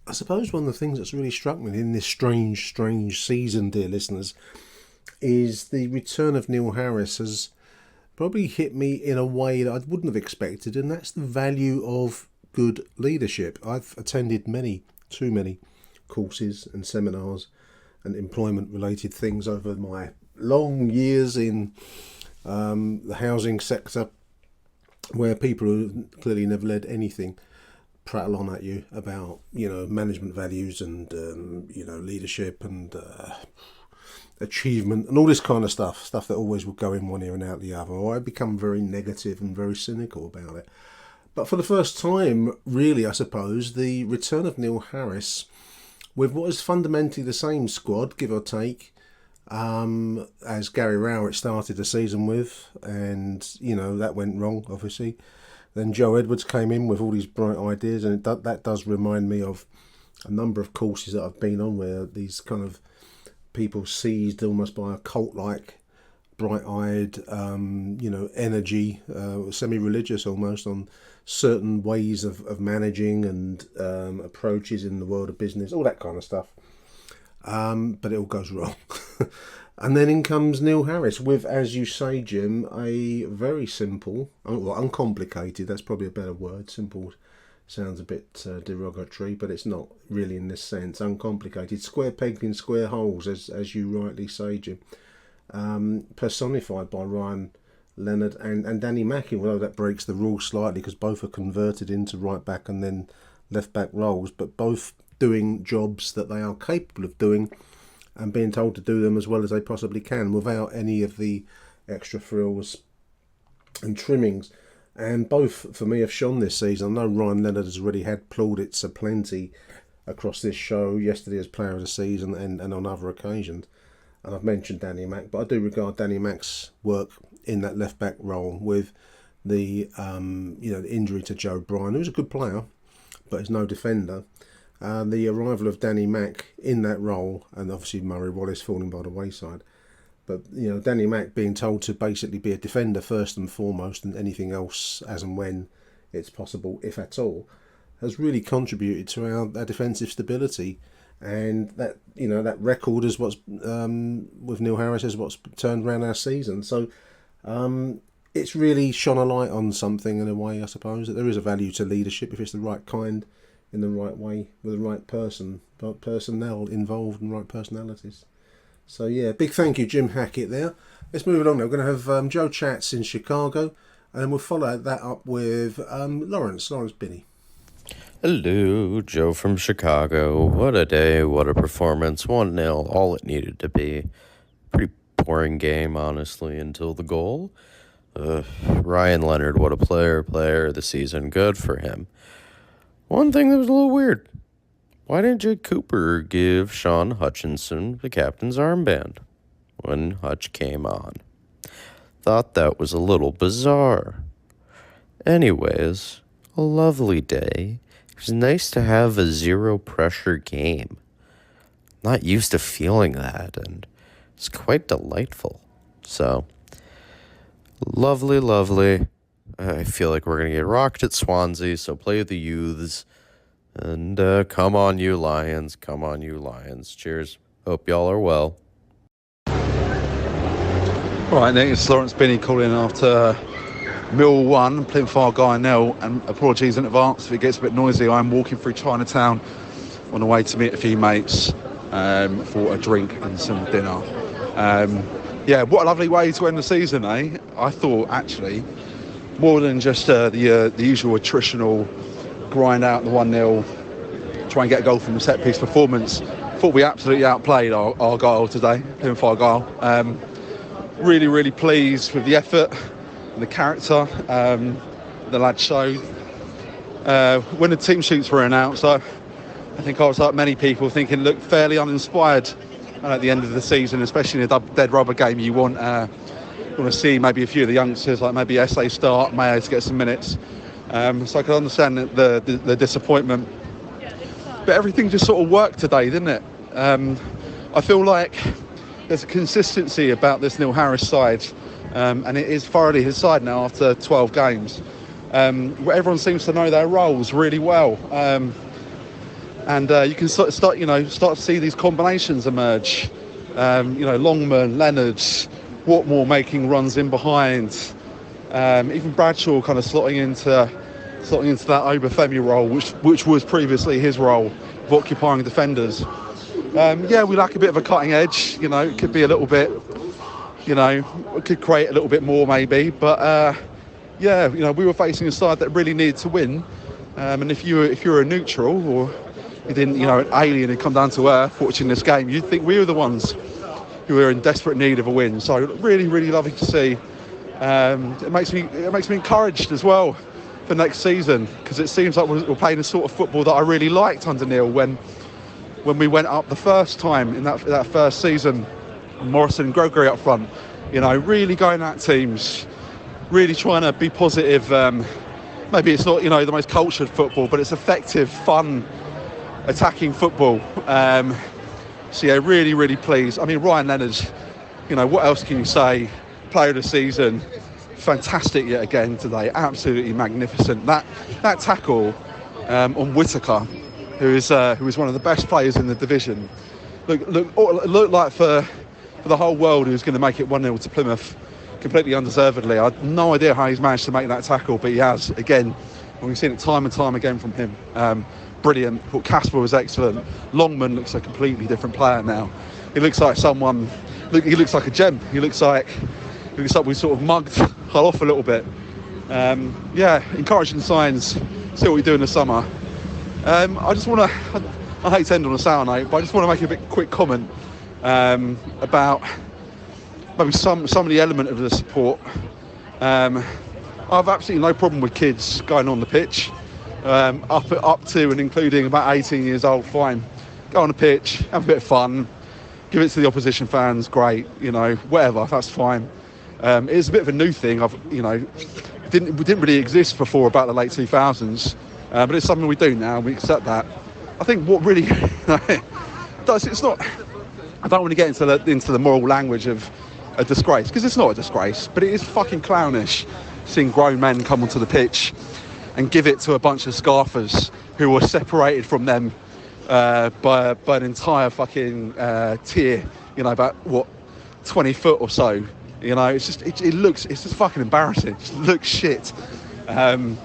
I suppose one of the things that's really struck me in this strange season, dear listeners, is the return of Neil Harris has probably hit me in a way that I wouldn't have expected, and that's the value of good leadership. I've attended too many courses and seminars and employment-related things over my long years in the housing sector, where people who clearly never led anything prattle on at you about management values and leadership and achievement and all this kind of stuff that always will go in one ear and out the other. Or I become very negative and very cynical about it. But for the first time, really, I suppose, the return of Neil Harris with what is fundamentally the same squad, give or take, as Gary Rowett started the season with, and that went wrong, obviously. Then Joe Edwards came in with all these bright ideas, and that does remind me of a number of courses that I've been on where these kind of people seized almost by a cult-like, bright-eyed, energy, semi-religious almost, on certain ways of managing and approaches in the world of business, all that kind of stuff. But it all goes wrong. And then in comes Neil Harris with, as you say, Jim, a very simple, uncomplicated, that's probably a better word. Simple sounds a bit derogatory, but it's not really in this sense. Uncomplicated, square pegs in square holes, as you rightly say, Jim. Personified by Ryan Leonard and Danny Mackie, although that breaks the rules slightly because both are converted into right back and then left back roles, but both doing jobs that they are capable of doing and being told to do them as well as they possibly can without any of the extra frills and trimmings. And both, for me, have shone this season. I know Ryan Leonard has already had plaudits aplenty across this show, yesterday as player of the season and on other occasions. and I've mentioned Danny Mack, but I do regard Danny Mack's work in that left back role with the the injury to Joe Bryan, who's a good player, but is no defender. The arrival of Danny Mack in that role, and obviously Murray Wallace falling by the wayside. But Danny Mack being told to basically be a defender first and foremost, and anything else as and when it's possible, if at all, has really contributed to our defensive stability. And that that record is what's with Neil Harris is what's turned around our season. So it's really shone a light on something in a way, I suppose, that there is a value to leadership if it's the right kind, in the right way, with the right personnel involved and right personalities. So yeah, big thank you, Jim Hackett there. Let's move along now. We're going to have Joe Chats in Chicago, and then we'll follow that up with Lawrence Binney. Hello, Joe from Chicago. What a day, what a performance. 1-0, all it needed to be. Pretty boring game, honestly, until the goal. Ryan Leonard, what a player of the season. Good for him. One thing that was a little weird. Why didn't Jake Cooper give Sean Hutchinson the captain's armband when Hutch came on? Thought that was a little bizarre. Anyways, a lovely day. It was nice to have a zero-pressure game. Not used to feeling that, and it's quite delightful. So, lovely. I feel like we're going to get rocked at Swansea, so play the youths. And come on, you Lions. Cheers. Hope y'all are well. All right, Nick, it's Lawrence Binney calling after Mill 1, Plymouth 0, and apologies in advance if it gets a bit noisy. I'm walking through Chinatown on the way to meet a few mates for a drink and some dinner. What a lovely way to end the season, eh? I thought, actually, more than just the usual attritional grind out the 1-0, try and get a goal from the set-piece performance. Thought we absolutely outplayed Argyle today, Plymouth Argyle. Really pleased with the effort and the character the lads showed. When the team sheets were announced, I think I was like many people thinking it looked fairly uninspired at the end of the season, especially in a dead rubber game. You want to see maybe a few of the youngsters, like maybe SA start, Mayo to get some minutes. So I could understand the disappointment. But everything just sort of worked today, didn't it? I feel like there's a consistency about this Neil Harris side, and it is thoroughly his side now after 12 games. Where everyone seems to know their roles really well. And you can start to see these combinations emerge. Longman, Leonard, Watmore making runs in behind. Even Bradshaw kind of slotting into that Obafemi role, which was previously his role of occupying defenders. We lack a bit of a cutting edge. It could be a little bit, it could create a little bit more maybe. But we were facing a side that really needed to win. And if you're a neutral or you didn't, an alien who come down to earth watching this game, you'd think we were the ones who were in desperate need of a win. So really lovely to see. It makes me encouraged as well for next season, because it seems like we're playing the sort of football that I really liked under Neil when we went up the first time in that first season. Morrison and Gregory up front, really going at teams, really trying to be positive. Maybe it's not the most cultured football, but it's effective, fun, attacking football. Really pleased. I mean, Ryan Leonard, what else can you say? Player of the season, fantastic yet again today, absolutely magnificent. That tackle on Whittaker, who is one of the best players in the division, looked like for the whole world who's going to make it 1-0 to Plymouth, completely undeservedly. I have no idea how he's managed to make that tackle, but he has again, and we've seen it time and time again from him. Brilliant. Thought Casper was excellent. Longman looks a completely different player now. He looks like someone. He looks like a gem. He looks like we sort of mugged Hull off a little bit. Encouraging signs. See what we do in the summer. I just want to. I hate to end on a sour note, but I just want to make a quick comment about maybe some of the element of the support. I have absolutely no problem with kids going on the pitch. Up to and including about 18 years old, fine. Go on the pitch, have a bit of fun, give it to the opposition fans, great, whatever, that's fine. It's a bit of a new thing. It didn't really exist before about the late 2000s, but it's something we do now, and we accept that. I think what really it's not. I don't want to get into the moral language of a disgrace, because it's not a disgrace, but it is fucking clownish seeing grown men come onto the pitch and give it to a bunch of scarfers who were separated from them by an entire fucking tier, about 20 foot or so. It's just it's just fucking embarrassing. It just looks shit. I'm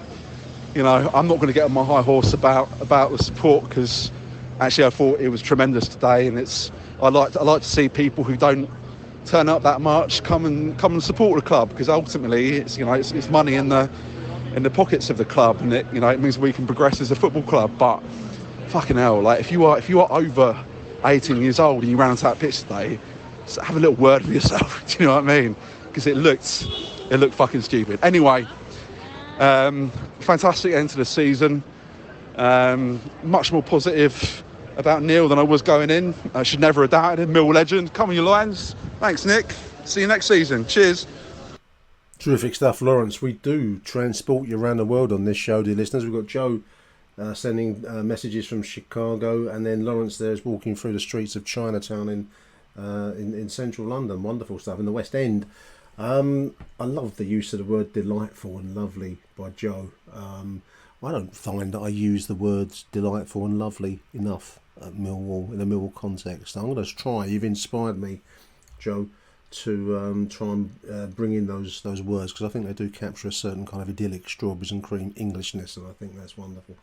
not going to get on my high horse about the support, because actually I thought it was tremendous today, and I like to see people who don't turn up that much come and support the club, because ultimately it's money in the pockets of the club, and it means we can progress as a football club. But fucking hell, like if you are over 18 years old and you ran onto that pitch today, just have a little word with yourself. Do you know what I mean? Because it looked fucking stupid. Anyway, fantastic end to the season. Much more positive about Neil than I was going in. I should never have doubted him. Mill legend. Come on, you Lions. Thanks, Nick. See you next season. Cheers. Terrific stuff, Lawrence. We do transport you around the world on this show, dear listeners. We've got Joe sending messages from Chicago, and then Lawrence there is walking through the streets of Chinatown in central London. Wonderful stuff. In the West End. I love the use of the word delightful and lovely by Joe. I don't find that I use the words delightful and lovely enough at Millwall, in a Millwall context. I'm going to try. You've inspired me, Joe, to try and bring in those words, because I think they do capture a certain kind of idyllic strawberries and cream Englishness, and I think that's wonderful.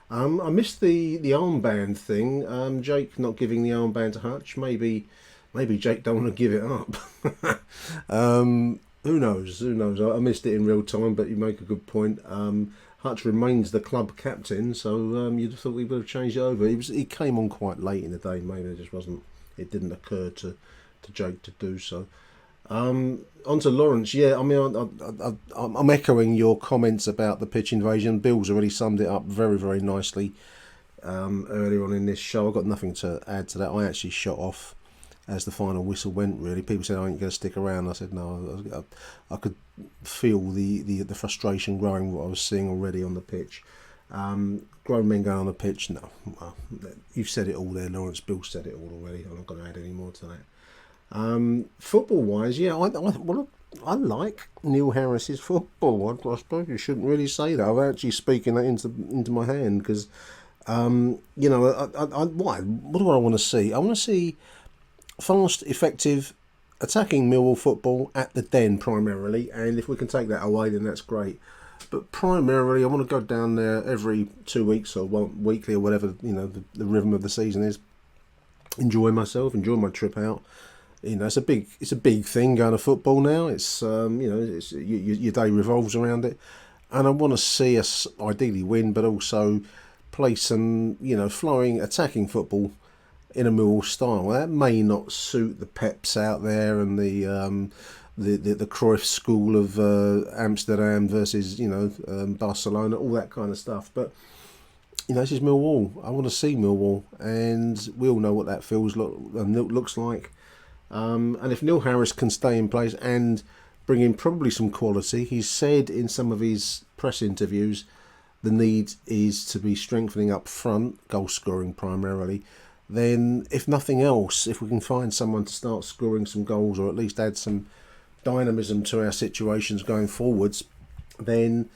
I missed the armband thing. Jake not giving the armband to Hutch. Maybe Jake don't want to give it up. Who knows? I missed it in real time, but you make a good point. Hutch remains the club captain, so you'd have thought we would have changed it over. He came on quite late in the day. Maybe it didn't occur to Jake to do so. On to Lawrence. Yeah, I mean, I'm echoing your comments about the pitch invasion. Bill's already summed it up very, very nicely earlier on in this show. I've got nothing to add to that. I actually shot off as the final whistle went, really. People said I ain't going to stick around. I said no. I could feel the frustration growing, what I was seeing already on the pitch. Grown men going on the pitch, no. Well, you've said it all there, Lawrence. Bill said it all already. I'm not going to add any more to that. Football-wise, yeah, I like Neil Harris's football. I suppose you shouldn't really say that. I'm actually speaking that into my hand, because, what do I want to see? I want to see fast, effective, attacking Millwall football at the Den primarily, and if we can take that away, then that's great. But primarily, I want to go down there every 2 weeks or weekly or whatever the rhythm of the season is. Enjoy myself, enjoy my trip out. It's a big thing going to football now. It's your day revolves around it, and I want to see us ideally win, but also play some flowing attacking football in a Millwall style. That may not suit the Peps out there and the Cruyff school of Amsterdam versus Barcelona, all that kind of stuff. But this is Millwall. I want to see Millwall, and we all know what that looks like. And if Neil Harris can stay in place and bring in probably some quality, he's said in some of his press interviews the need is to be strengthening up front, goal scoring primarily. Then, if nothing else, if we can find someone to start scoring some goals, or at least add some dynamism to our situations going forwards, then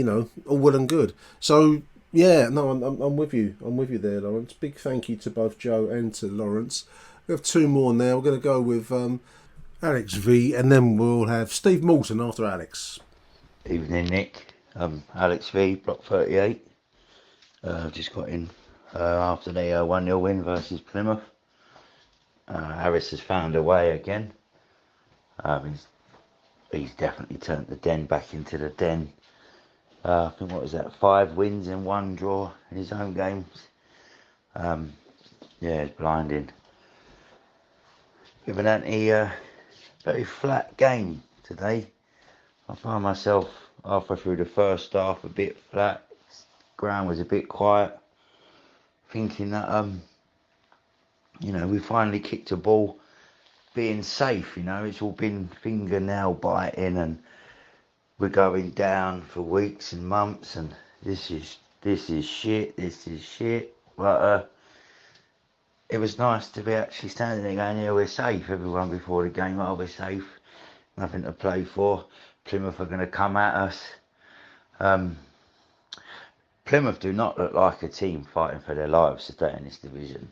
all well and good. So yeah, no, I'm with you. I'm with you there, Lawrence. Big thank you to both Joe and to Lawrence. We have two more now. We're going to go with Alex V, and then we'll have Steve Moulton after Alex. Evening, Nick. Alex V, Block 38. Just got in after the 1-0 win versus Plymouth. Harris has found a way again. He's definitely turned the Den back into the Den. I think, 5 wins and 1 draw in his home games. It's blinding. With an very flat game today. I found myself halfway through the first half a bit flat. Ground was a bit quiet. Thinking that you know, we finally kicked a ball being safe, you know. It's all been fingernail biting and we're going down for weeks and months and this is shit. But it was nice to be actually standing there going, yeah, we're safe. Everyone before the game, oh, we're safe. Nothing to play for. Plymouth are going to come at us. Plymouth do not look like a team fighting for their lives today in this division.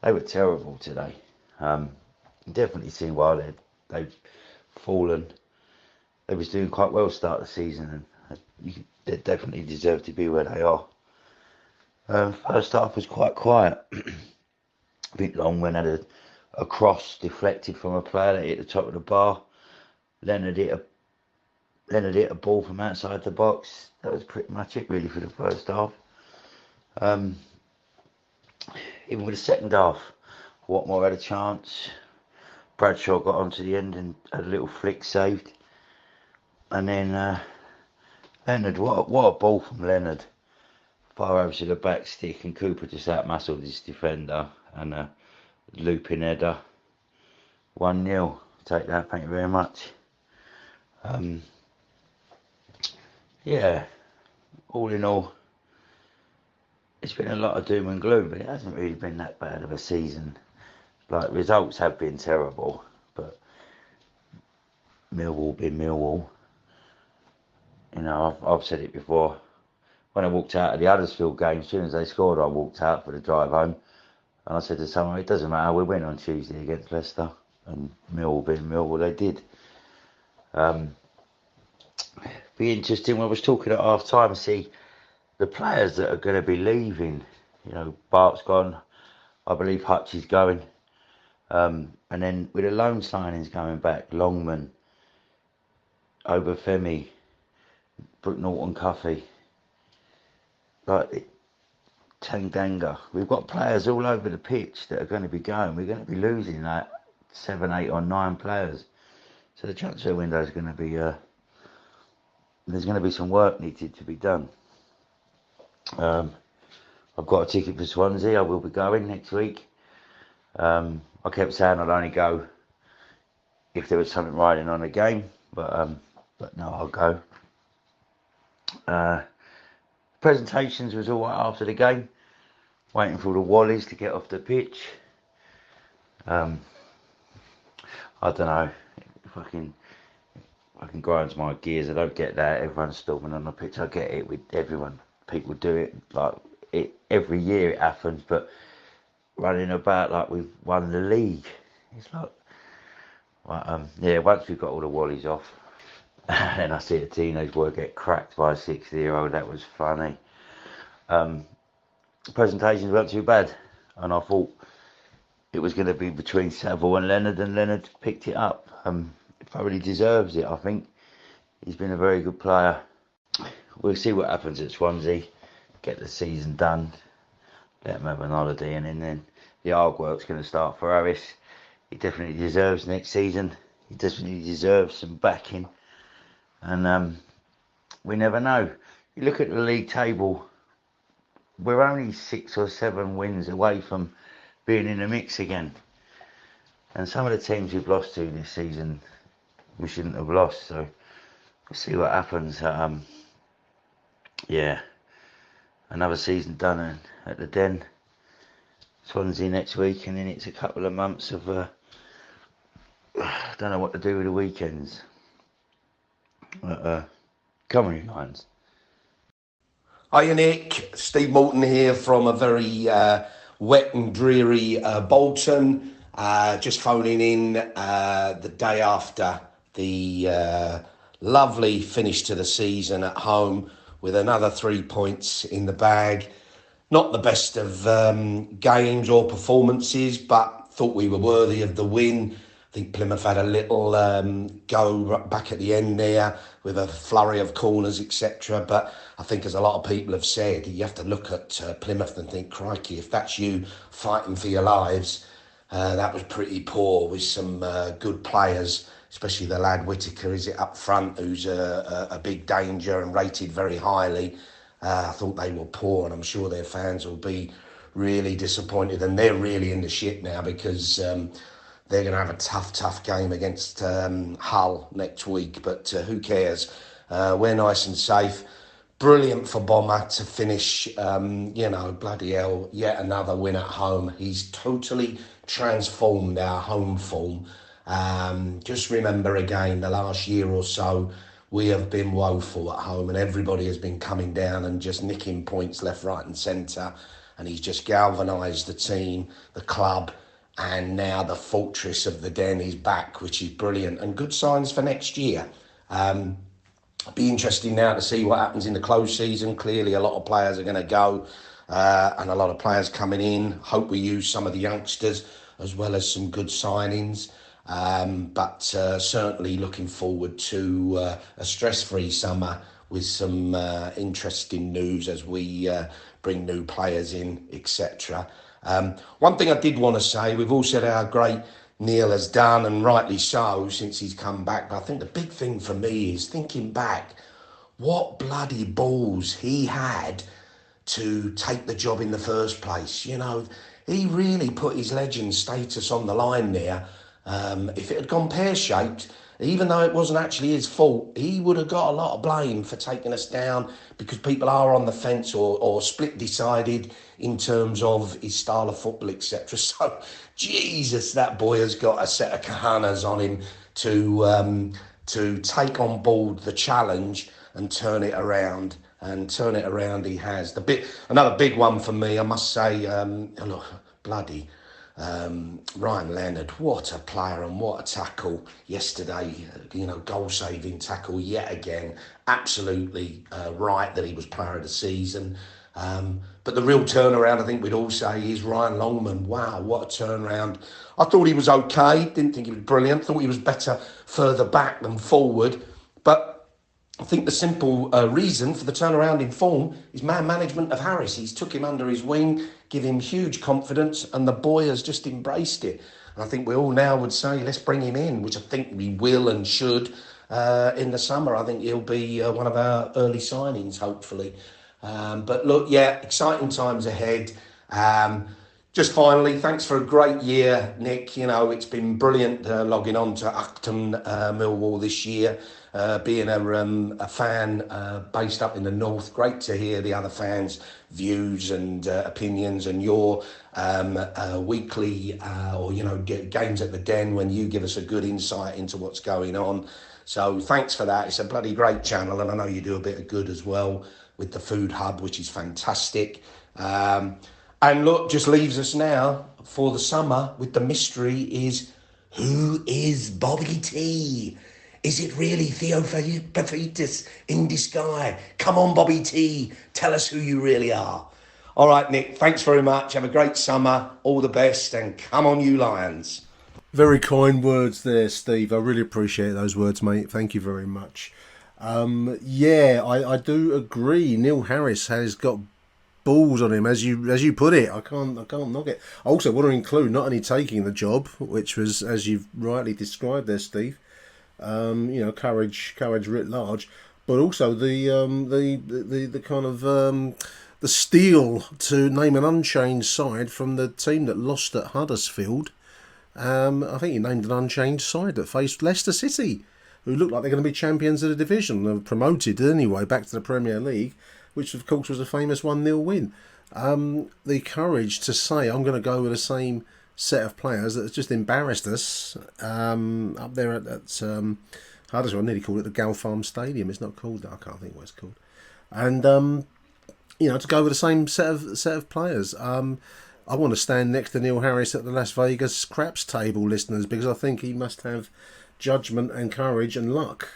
They were terrible today. Definitely seen why they've fallen. They was doing quite well to start the season, and they definitely deserve to be where they are. First half was quite quiet. I think Longman had a cross deflected from a player that hit the top of the bar. Leonard hit a ball from outside the box. That was pretty much it really for the first half. Even with the second half, Watmore had a chance. Bradshaw got onto the end and had a little flick saved. And then Leonard, what a ball from Leonard. Far over to the back stick, and Cooper just outmuscled his defender and a looping header. 1-0. Take that, thank you very much. Yeah, all in all, it's been a lot of doom and gloom, but it hasn't really been that bad of a season. Like, results have been terrible, but Millwall being Millwall. You know, I've said it before. When I walked out of the Huddersfield game, as soon as they scored, I walked out for the drive home. And I said to someone, it doesn't matter, we win on Tuesday against Leicester. And Millwall being Millwall, they did. Be interesting, when I was talking at half time, see the players that are going to be leaving. You know, Bart's gone, I believe Hutch is going. And then with the loan signings coming back, Longman, Obafemi, Brook Norton Cuffey, like Tanganga. We've got players all over the pitch that are going to be going. We're going to be losing like 7, 8 or 9 players. So the transfer window is going to be, there's going to be some work needed to be done. I've got a ticket for Swansea. I will be going next week. I kept saying I'd only go if there was something riding on the game, but no, I'll go. Presentations was all right after the game. Waiting for the Wallies to get off the pitch. I don't know. Fucking grinds my gears. I don't get that. Everyone's storming on the pitch. I get it with everyone. People do it like it every year. It happens, but running about like we've won the league. It's like, yeah. Once we've got all the Wallies off, and I see a teenage boy get cracked by a 60-year-old. That was funny. Presentations weren't too bad, and I thought it was going to be between Saville and Leonard picked it up. He probably deserves it, I think. He's been a very good player. We'll see what happens at Swansea. Get the season done. Let him have an holiday, and then the hard work's going to start for Harris. He definitely deserves next season. He definitely deserves some backing. And we never know. You look at the league table, we're only 6 or 7 wins away from being in the mix again. And some of the teams we've lost to this season, we shouldn't have lost. So we'll see what happens. Yeah, another season done at the Den. Swansea next week, and then it's a couple of months of I don't know what to do with the weekends. Come on, you Lions. Hiya Nick, Steve Morton here from a very wet and dreary Bolton. Just phoning in the day after the lovely finish to the season at home with another 3 points in the bag. Not the best of games or performances, but thought we were worthy of the win. I think Plymouth had a little go back at the end there with a flurry of corners, etc. But I think, as a lot of people have said, you have to look at Plymouth and think, crikey, if that's you fighting for your lives, that was pretty poor with some good players, especially the lad Whittaker, is it up front, who's a big danger and rated very highly. I thought they were poor, and I'm sure their fans will be really disappointed, and they're really in the shit now because they're going to have a tough game against Hull next week. But who cares? We're nice and safe. Brilliant for Bomber to finish, bloody hell, yet another win at home. He's totally transformed our home form. Just remember again, the last year or so, we have been woeful at home, and everybody has been coming down and just nicking points left, right and centre. And he's just galvanised the team, the club, and now the fortress of the Den is back, which is brilliant, and good signs for next year. Be interesting now to see what happens in the close season. Clearly a lot of players are going to go and a lot of players coming in. Hope we use some of the youngsters as well as some good signings. But certainly looking forward to a stress-free summer with some interesting news as we bring new players in, etc. One thing I did want to say, we've all said how great Neil has done, and rightly so, since he's come back. But I think the big thing for me is thinking back, what bloody balls he had to take the job in the first place. You know, he really put his legend status on the line there. If it had gone pear-shaped, even though it wasn't actually his fault, he would have got a lot of blame for taking us down because people are on the fence or split-decided in terms of his style of football, etc. So, Jesus, that boy has got a set of cojones on him to take on board the challenge and turn it around. And turn it around he has. Another big one for me, I must say, look, bloody Ryan Leonard, what a player and what a tackle yesterday, goal-saving tackle yet again. Absolutely right that he was player of the season. But the real turnaround, I think we'd all say, is Ryan Longman. Wow, what a turnaround. I thought he was okay, didn't think he was brilliant, thought he was better further back than forward. But I think the simple reason for the turnaround in form is man management of Harris. He's took him under his wing, give him huge confidence, and the boy has just embraced it. And I think we all now would say, let's bring him in, which I think we will and should in the summer. I think he'll be one of our early signings, hopefully. But look, yeah, exciting times ahead. Just finally, thanks for a great year, Nick. You know, it's been brilliant logging on to Achtung Millwall this year. Being a fan based up in the north, great to hear the other fans' views and opinions, and your weekly games at the Den when you give us a good insight into what's going on. So thanks for that. It's a bloody great channel, and I know you do a bit of good as well with the Food Hub, which is fantastic. And look, just leaves us now for the summer with the mystery is, who is Bobby T? Is it really Theo Paphitis in disguise? Come on, Bobby T, tell us who you really are. All right, Nick, thanks very much. Have a great summer. All the best, and come on, you Lions. Very kind words there, Steve. I really appreciate those words, mate. Thank you very much. I do agree. Neil Harris has got balls on him, as you put it. I can't knock it. I also want to include not only taking the job, which was, as you've rightly described there, Steve, courage writ large, but also the kind of the steel to name an unchanged side from the team that lost at Huddersfield. I think he named an unchanged side that faced Leicester City, who looked like they're going to be champions of the division. They were promoted anyway back to the Premier League, which of course was a famous 1-0 win. The courage to say, I'm going to go with the same set of players that has just embarrassed us up there at Huddersfield. I nearly called it the Gal Farm Stadium. It's not called that. I can't think what it's called. And to go with the same set of players. I want to stand next to Neil Harris at the Las Vegas craps table, listeners, because I think he must have judgment and courage and luck.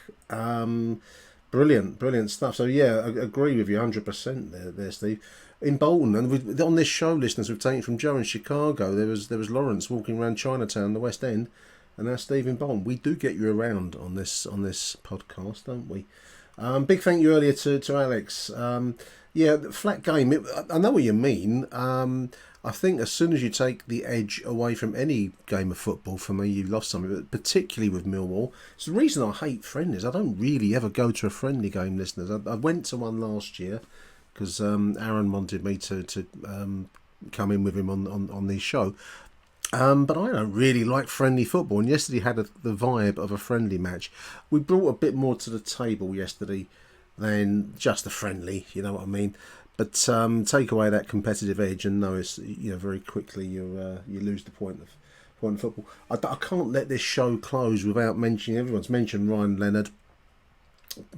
Brilliant stuff. So yeah, I agree with you 100% there, Steve. In Bolton, and on this show, listeners, we've taken from Joe in Chicago. There was Lawrence walking around Chinatown, the West End, and now Steve in Bolton. We do get you around on this podcast, don't we? Big thank you earlier to Alex. Flat game. I know what you mean. I think as soon as you take the edge away from any game of football, for me, you've lost something, but particularly with Millwall. It's the reason I hate friendlies. I don't really ever go to a friendly game, listeners. I went to one last year because Aaron wanted me to come in with him on this show. But I don't really like friendly football, and yesterday had the vibe of a friendly match. We brought a bit more to the table yesterday than just a friendly, you know what I mean? But take away that competitive edge, and notice, very quickly you lose the point of football. I can't let this show close without mentioning, everyone's mentioned Ryan Leonard,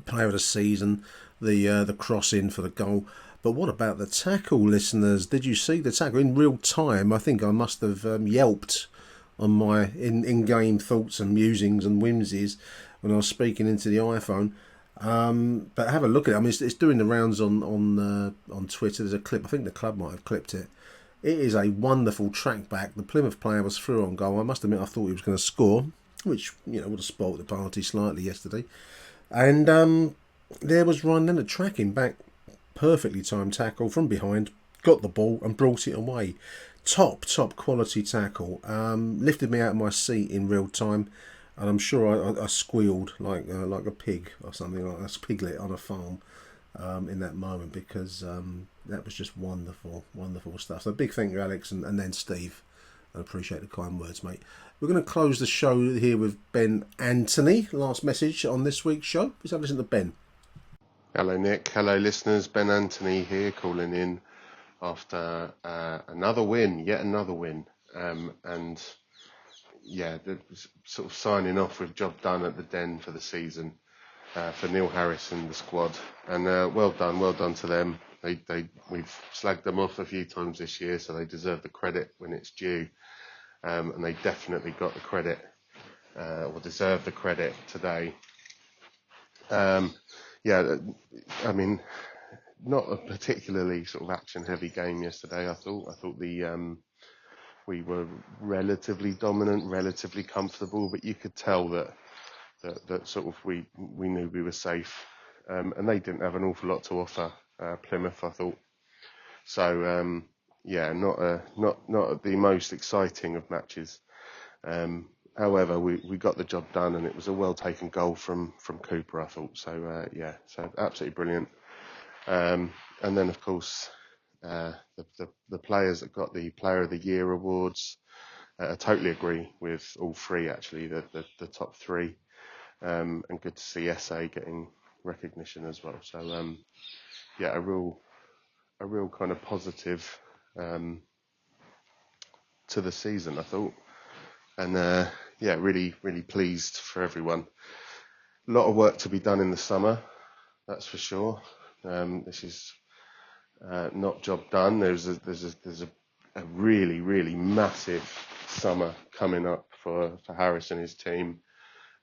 player of the season, the cross in for the goal. But what about the tackle, listeners? Did you see the tackle in real time? I think I must have yelped on my in-game thoughts and musings and whimsies when I was speaking into the iPhone. But have a look at it. I mean, it's doing the rounds on Twitter. There's a clip. I think the club might have clipped it. It is a wonderful track back. The Plymouth player was through on goal. I must admit, I thought he was going to score, which would have spoilt the party slightly yesterday. And there was Ryan Leonard tracking back. Perfectly timed tackle from behind, got the ball and brought it away. Top quality tackle. Lifted me out of my seat in real time, and I'm sure I squealed like a pig or something, like a piglet on a farm in that moment, because that was just wonderful stuff. So big thank you, Alex, and then Steve. I appreciate the kind words, mate. We're going to close the show here with Ben Anthony. Last message on this week's show. Let's have a listen to Ben. Hello Nick, hello listeners, Ben Anthony here calling in after another win, yet another win, and yeah, sort of signing off with job done at the Den for the season for Neil Harris and the squad, and well done to them. We've slagged them off a few times this year, so they deserve the credit when it's due, and they definitely got the credit or deserve the credit today. Yeah, I mean, not a particularly sort of action-heavy game yesterday. I thought we were relatively dominant, relatively comfortable, but you could tell that sort of we knew we were safe, and they didn't have an awful lot to offer. Plymouth, I thought. So yeah, not the most exciting of matches. However, we got the job done, and it was a well-taken goal from Cooper, I thought. So, yeah, so absolutely brilliant. And then, of course, the players that got the Player of the Year awards, I totally agree with all three, actually, the top three. And good to see SA getting recognition as well. So, yeah, a real kind of positive to the season, I thought. And yeah, really pleased for everyone. A lot of work to be done in the summer, that's for sure. This is not job done. There's a really massive summer coming up for Harris and his team.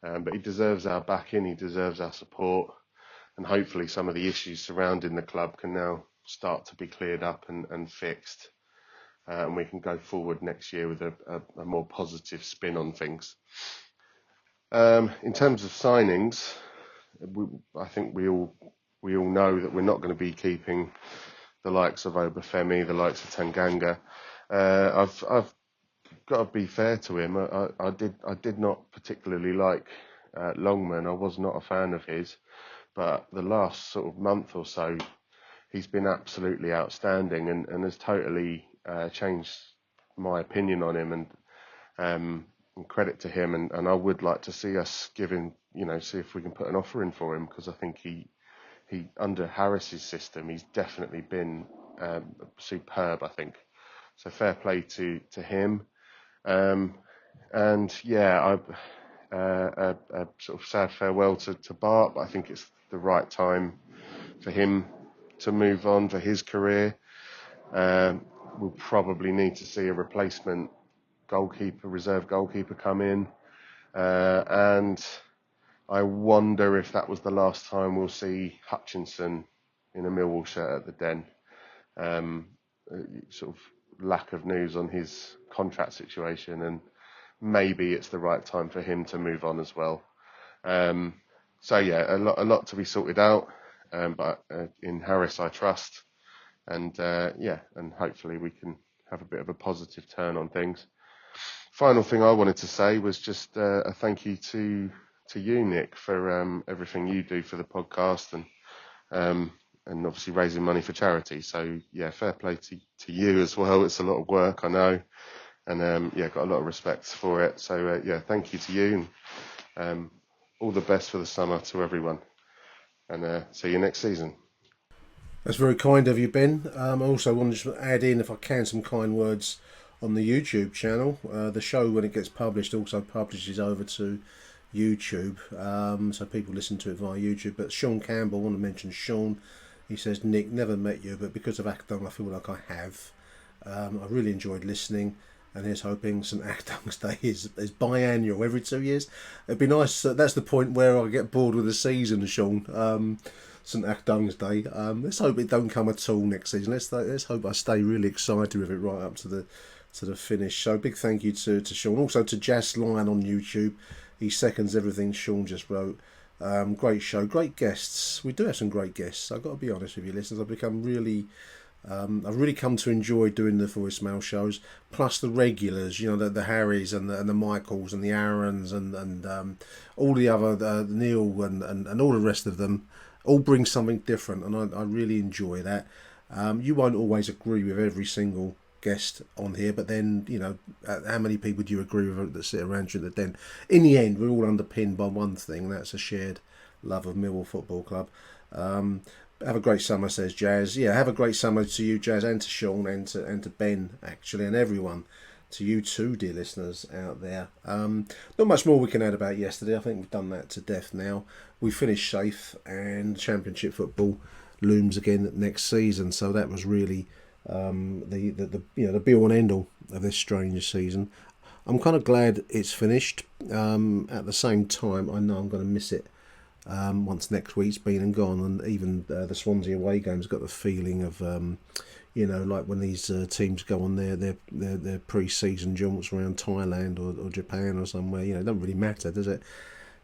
But he deserves our backing, he deserves our support, and hopefully some of the issues surrounding the club can now start to be cleared up and fixed. And we can go forward next year with a more positive spin on things. In terms of signings, I think we all know that we're not going to be keeping the likes of Obafemi, the likes of Tanganga. I've got to be fair to him. I did not particularly like Longman. I was not a fan of his, but the last sort of month or so, he's been absolutely outstanding and has totally changed my opinion on him, and credit to him, and I would like to see us give him, see if we can put an offer in for him, because I think he under Harris's system, he's definitely been superb, I think. So fair play to him. And yeah, a sort of sad farewell to Bart, but I think it's the right time for him to move on for his career. We'll probably need to see a replacement reserve goalkeeper come in. And I wonder if that was the last time we'll see Hutchinson in a Millwall shirt at the Den. Sort of lack of news on his contract situation, and maybe it's the right time for him to move on as well. So yeah, a lot to be sorted out, but in Harris I trust, and yeah, and hopefully we can have a bit of a positive turn on things. Final thing I wanted to say was just a thank you to you, Nick, for everything you do for the podcast, and and obviously raising money for charity. So yeah, fair play to you as well. It's a lot of work, I know, and yeah, got a lot of respect for it. So yeah, thank you to you, and all the best for the summer to everyone, and see you next season. That's very kind of you, Ben. I also wanted to add in, if I can, some kind words on the YouTube channel. The show, when it gets published, also publishes over to YouTube, so people listen to it via YouTube. But Sean Campbell, I want to mention Sean. He says, Nick, never met you, but because of Achtung, I feel like I have. I really enjoyed listening, and here's hoping St Achdung's Day is biannual, every 2 years. It'd be nice. That's the point where I get bored with the season, Sean. St Achdung's Day. Let's hope it don't come at all next season. Let's hope I stay really excited with it right up to the finish. So big thank you to Sean, also to Jazz Lion on YouTube. He seconds everything Sean just wrote. Great show, great guests. We do have some great guests. I've got to be honest with you, listeners. I've really come to enjoy doing the voicemail shows. Plus the regulars, you know, the Harrys and the Michaels and the Aarons and all the other Neil and all the rest of them. All bring something different, and I really enjoy that. You won't always agree with every single guest on here, but then, you know, how many people do you agree with that sit around you in the den? In the end, we're all underpinned by one thing, and that's a shared love of Millwall Football Club. Have a great summer, says Jazz. Yeah, have a great summer to you, Jazz, and to Sean, and to Ben, actually, and everyone. To you too, dear listeners out there. Not much more we can add about yesterday. I think we've done that to death now. We finished safe, and Championship football looms again next season. So that was really the be all and end all of this strange season. I'm kind of glad it's finished. At the same time, I know I'm going to miss it once next week's been and gone, and even the Swansea away game's got the feeling of like when these teams go on their pre-season jaunts around Thailand or Japan or somewhere. It doesn't really matter, does it?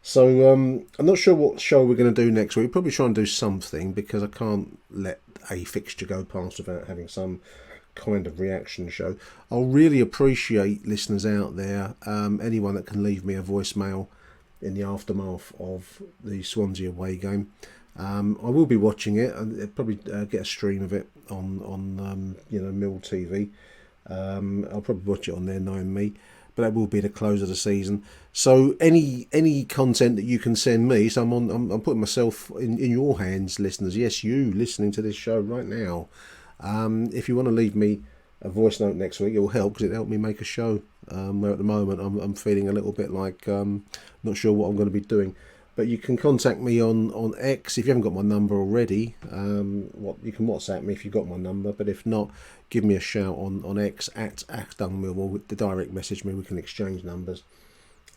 So I'm not sure what show we're going to do next week. We'll probably try and do something, because I can't let a fixture go past without having some kind of reaction show. I'll really appreciate listeners out there, anyone that can leave me a voicemail in the aftermath of the Swansea away game. I will be watching it, and I'll probably get a stream of it on Mill TV. I'll probably watch it on there, knowing me, but that will be the close of the season. So any content that you can send me, so I'm putting myself in your hands, listeners. Yes, you listening to this show right now. If you want to leave me a voice note next week, it will help, because it helped me make a show. Where at the moment I'm feeling a little bit like not sure what I'm going to be doing. But you can contact me on X if you haven't got my number already. You can WhatsApp me if you've got my number, but if not, give me a shout on X at Achtung Millwall. The direct message me, we can exchange numbers.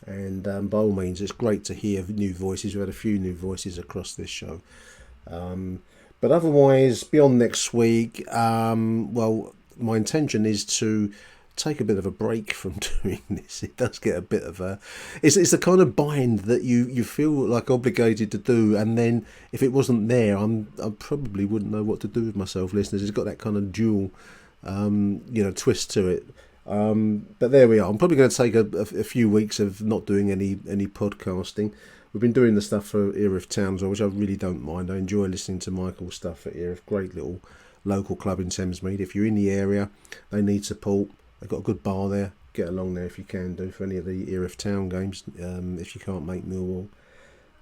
And by all means, it's great to hear new voices. We've had a few new voices across this show. But otherwise, beyond next week, my intention is to take a bit of a break from doing this. It does get a bit of a... It's the kind of bind that you feel like obligated to do, and then if it wasn't there, I probably wouldn't know what to do with myself, listeners. It's got that kind of dual twist to it. But there we are. I'm probably going to take a few weeks of not doing any podcasting. We've been doing the stuff for Erith Town, which I really don't mind. I enjoy listening to Michael's stuff at Erith. Great little local club in Thamesmead. If you're in the area, they need support. They've got a good bar there. Get along there if you can do for any of the Erith Town games, if you can't make Millwall.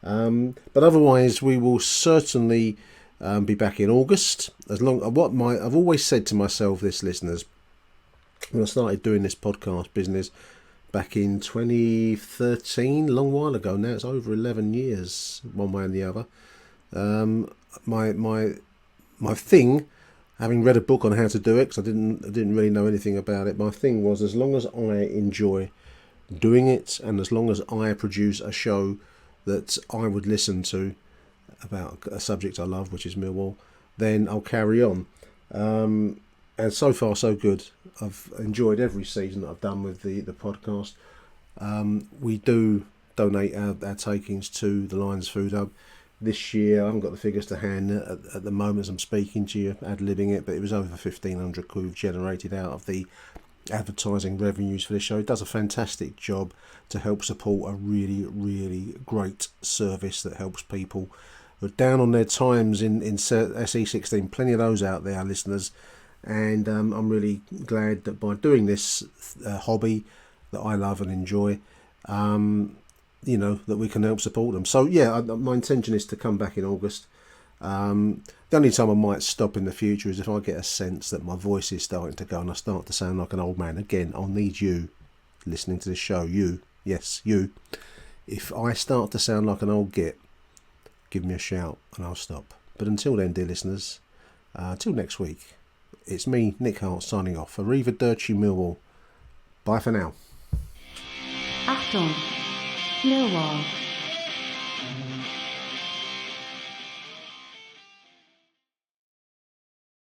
But otherwise, we will certainly be back in August. I've always said to myself this, listeners, when I started doing this podcast business back in 2013, a long while ago now. It's over 11 years, one way and the other. My thing, having read a book on how to do it, because I didn't really know anything about it, my thing was, as long as I enjoy doing it, and as long as I produce a show that I would listen to about a subject I love, which is Millwall, then I'll carry on. And so far, so good. I've enjoyed every season that I've done with the podcast. We do donate our takings to the Lions Food Hub. This year, I haven't got the figures to hand at the moment as I'm speaking to you, ad-libbing it, but it was over 1,500 quid we've generated out of the advertising revenues for this show. It does a fantastic job to help support a really, really great service that helps people who are down on their times in SE16. Plenty of those out there, listeners. And I'm really glad that by doing this hobby that I love and enjoy, that we can help support them. So yeah, my intention is to come back in August. The only time I might stop in the future is if I get a sense that my voice is starting to go and I start to sound like an old man. Again, I'll need you listening to this show. You, yes, you. If I start to sound like an old git, give me a shout and I'll stop. But until then, dear listeners, till next week, it's me, Nick Hart, signing off. Arrivederci Millwall. Bye for now. Achtung, Millwall.